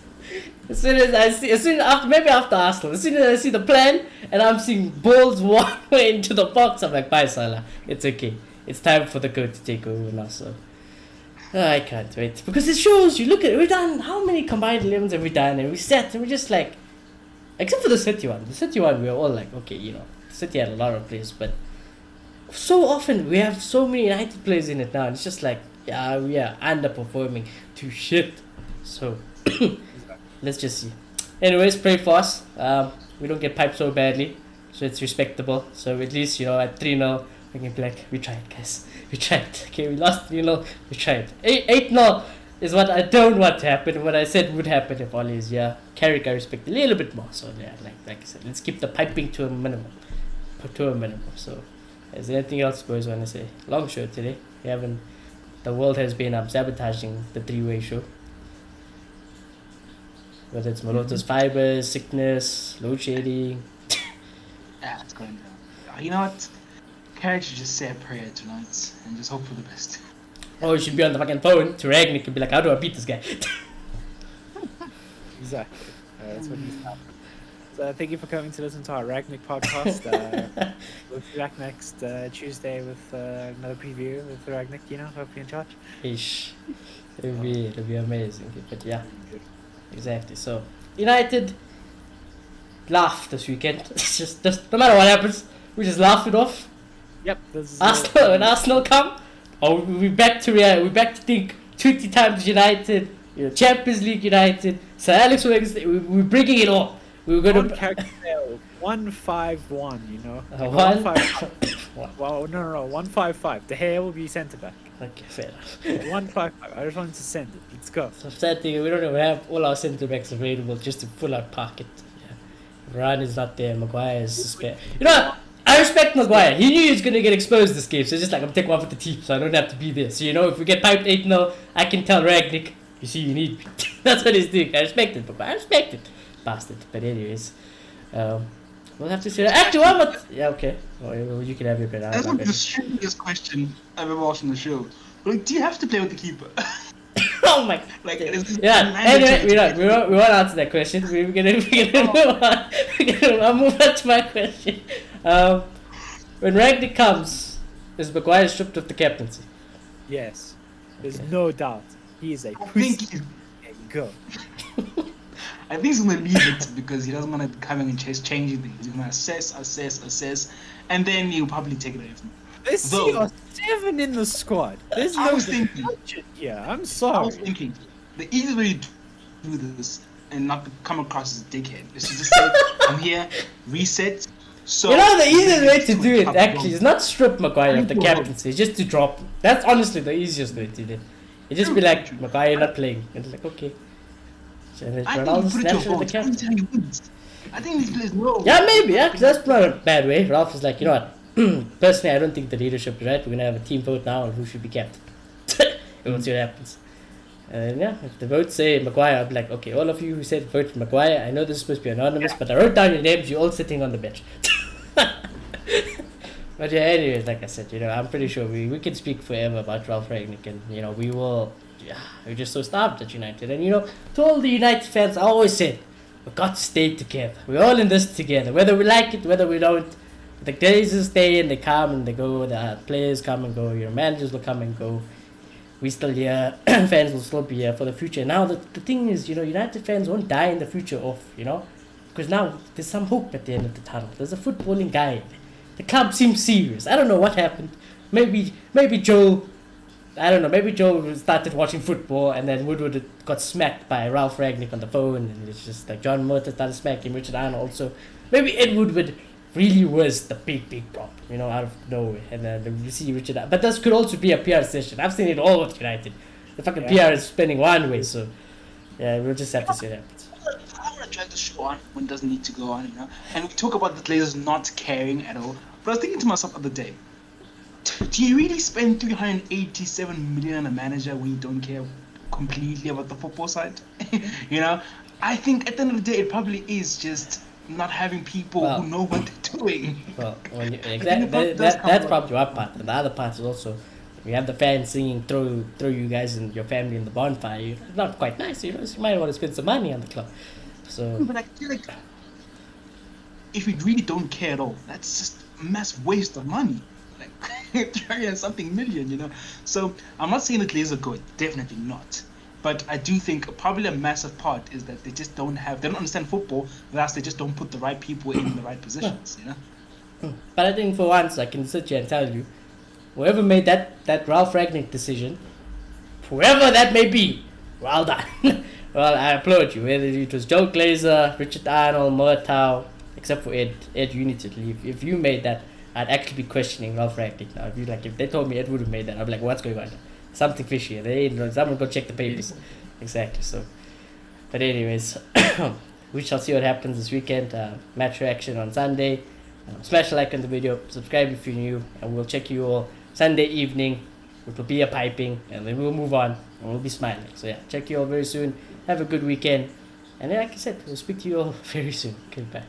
As soon as after Arsenal, as soon as I see the plan and I'm seeing balls one way into the box, I'm like, bye, Salah. It's okay. It's time for the goat to take over now. So I can't wait because it shows you. Look at it. We've done how many combined 11s have we done, and we set and we're just like, except for the City one. The City one, we were all like, okay, City had a lot of players, but so often we have so many United players in it now. And it's just like, yeah, we are underperforming to shit. So let's just see. Anyways, pray for us. We don't get piped so badly, so it's respectable. So at least at 3-0, we can be like, we tried, guys. We tried. Okay, we lost 3-0. We tried. 8-0 is what I don't want to happen. What I said would happen if Oli is Carrick I respect a little bit more. So yeah, like I said, let's keep the piping to a minimum. So is there anything else boys want to say? Long show today. The world has been sabotaging the 3-way show. Whether it's Morota's fibers, sickness, load shedding. Yeah, it's going down. You know what? Carrick should just say a prayer tonight and just hope for the best. Oh, you should be on the fucking phone to Ragnick and be like, how do I beat this guy? Exactly. That's what he's happening. So thank you for coming to listen to our Ragnick podcast. We'll be back next Tuesday with another preview with Ragnick, hopefully in charge. Ish. It'll be amazing. But yeah, exactly. So United laugh this weekend. It's just no matter what happens, we just laugh it off. Yep. This is When Arsenal come, we back to think 20 times United Champions League United, Sir Alex Ferguson. We're bringing it all. We're gonna On character scale, 1-5-1. You know. one. 1-5. Well, no, 1-5-5. De Gea will be centre back. Okay, fair enough. 1-5-5. I just wanted to send it. Let's go. So sad thing, we don't even have all our centre backs available just to pull out pocket. Yeah. Ryan is not there. Maguire is suspect. You know what? I respect Maguire. He knew he was gonna get exposed this game, so it's just like I'm taking one for the team, so I don't have to be there. So if we get piped 8-0, I can tell Rangnick, you see, you need me. That's what he's doing. I respect it, Maguire. I respect it, bastard. But anyways, we'll have to see. Actually, one more. Yeah, okay. Well, you can have your bet. That's not the stupidest question I've ever asked on the show. Like, do you have to play with the keeper? Oh my. Like, Anyway, we won't answer that question. We're gonna move on. I'll move on to my question. When Rangnick comes, is Maguire stripped of the captaincy? Yes. There's no doubt. He is a I think pussy. he's, There you go. I think he's gonna leave it because he doesn't want to come in and changing things. He's gonna assess, and then he'll probably take it away from him. There's Though- 7 in the squad. There's I no was thinking- budget. Yeah, I'm I was sorry. thinking the easiest way to do this and not to come across as a dickhead is to just say, I'm here, reset. So The easiest way to do it Top actually goal. is not strip Maguire of the Top captaincy, it's just to drop him. That's honestly the easiest way to do it. You just be like, Maguire, you're not playing. And it's like, okay. So then I Ronaldo think put it snaps to with a the vote. captain. He wins. I think these players know. Yeah, maybe, because that's not a bad way. Ralph is like, you know what? Personally, I don't think the leadership is right. We're going to have a team vote now on who should be captain. And we'll see what happens. And if the votes say Maguire, I'll be like, okay, all of you who said vote for Maguire, I know this is supposed to be anonymous, but I wrote down your names, you're all sitting on the bench. But yeah, anyways, like I said, I'm pretty sure we can speak forever about Ralf Rangnick, and we're just so starved at United. And to all the United fans, I always said, we've got to stay together. We're all in this together, whether we like it, whether we don't. The Glazers stay and they come and they go. The players come and go. Your managers will come and go. We still here. Fans will still be here for the future. Now the thing is, United fans won't die in the future off. Because now there's some hope at the end of the tunnel. There's a footballing guy. The club seems serious. I don't know what happened. Maybe Joe. I don't know. Maybe Joe started watching football and then Woodward got smacked by Ralf Rangnick on the phone, and it's just like John Murta started smacking Richard Arnold also. Maybe Ed Woodward really was the big problem, out of nowhere. And then we see Richard Arnold. But this could also be a PR session. I've seen it all with United. The fucking PR is spending one way, so yeah, we'll just have to see what happens. I want to drag the show on when it doesn't need to go on, And we talk about the Glazers not caring at all. But I was thinking to myself the other day, do you really spend 387 million on a manager when you don't care completely about the football side? I think at the end of the day, it probably is just not having people who know what they're doing. Well, that's probably one part. And the other part is also, we have the fans singing, throw you guys and your family in the bonfire. It's not quite nice, so you might want to spend some money on the club. So, But I feel like if we really don't care at all, that's just a mass waste of money. Like 300-something million, So I'm not saying the Glazers are good, definitely not. But I do think probably a massive part is that they don't understand football, thus they just don't put the right people in the right positions, But I think for once I can sit here and tell you, whoever made that Ralf Rangnick decision, whoever that may be, well done. Well, I applaud you. Whether it was Joe Glazer, Richard Arnold, Murtaugh, except for Ed, you need to leave. If you made that, I'd actually be questioning Ralf Rangnick now. If they told me Ed would have made that, I'd be like, what's going on? Something fishy. Someone go check the papers. Exactly. So, but anyways, we shall see what happens this weekend. Match reaction on Sunday. Smash a like on the video. Subscribe if you're new, and we'll check you all Sunday evening. It will be a piping, and then we'll move on, and we'll be smiling. So yeah, check you all very soon. Have a good weekend, and like I said, we'll speak to you all very soon. Okay, bye.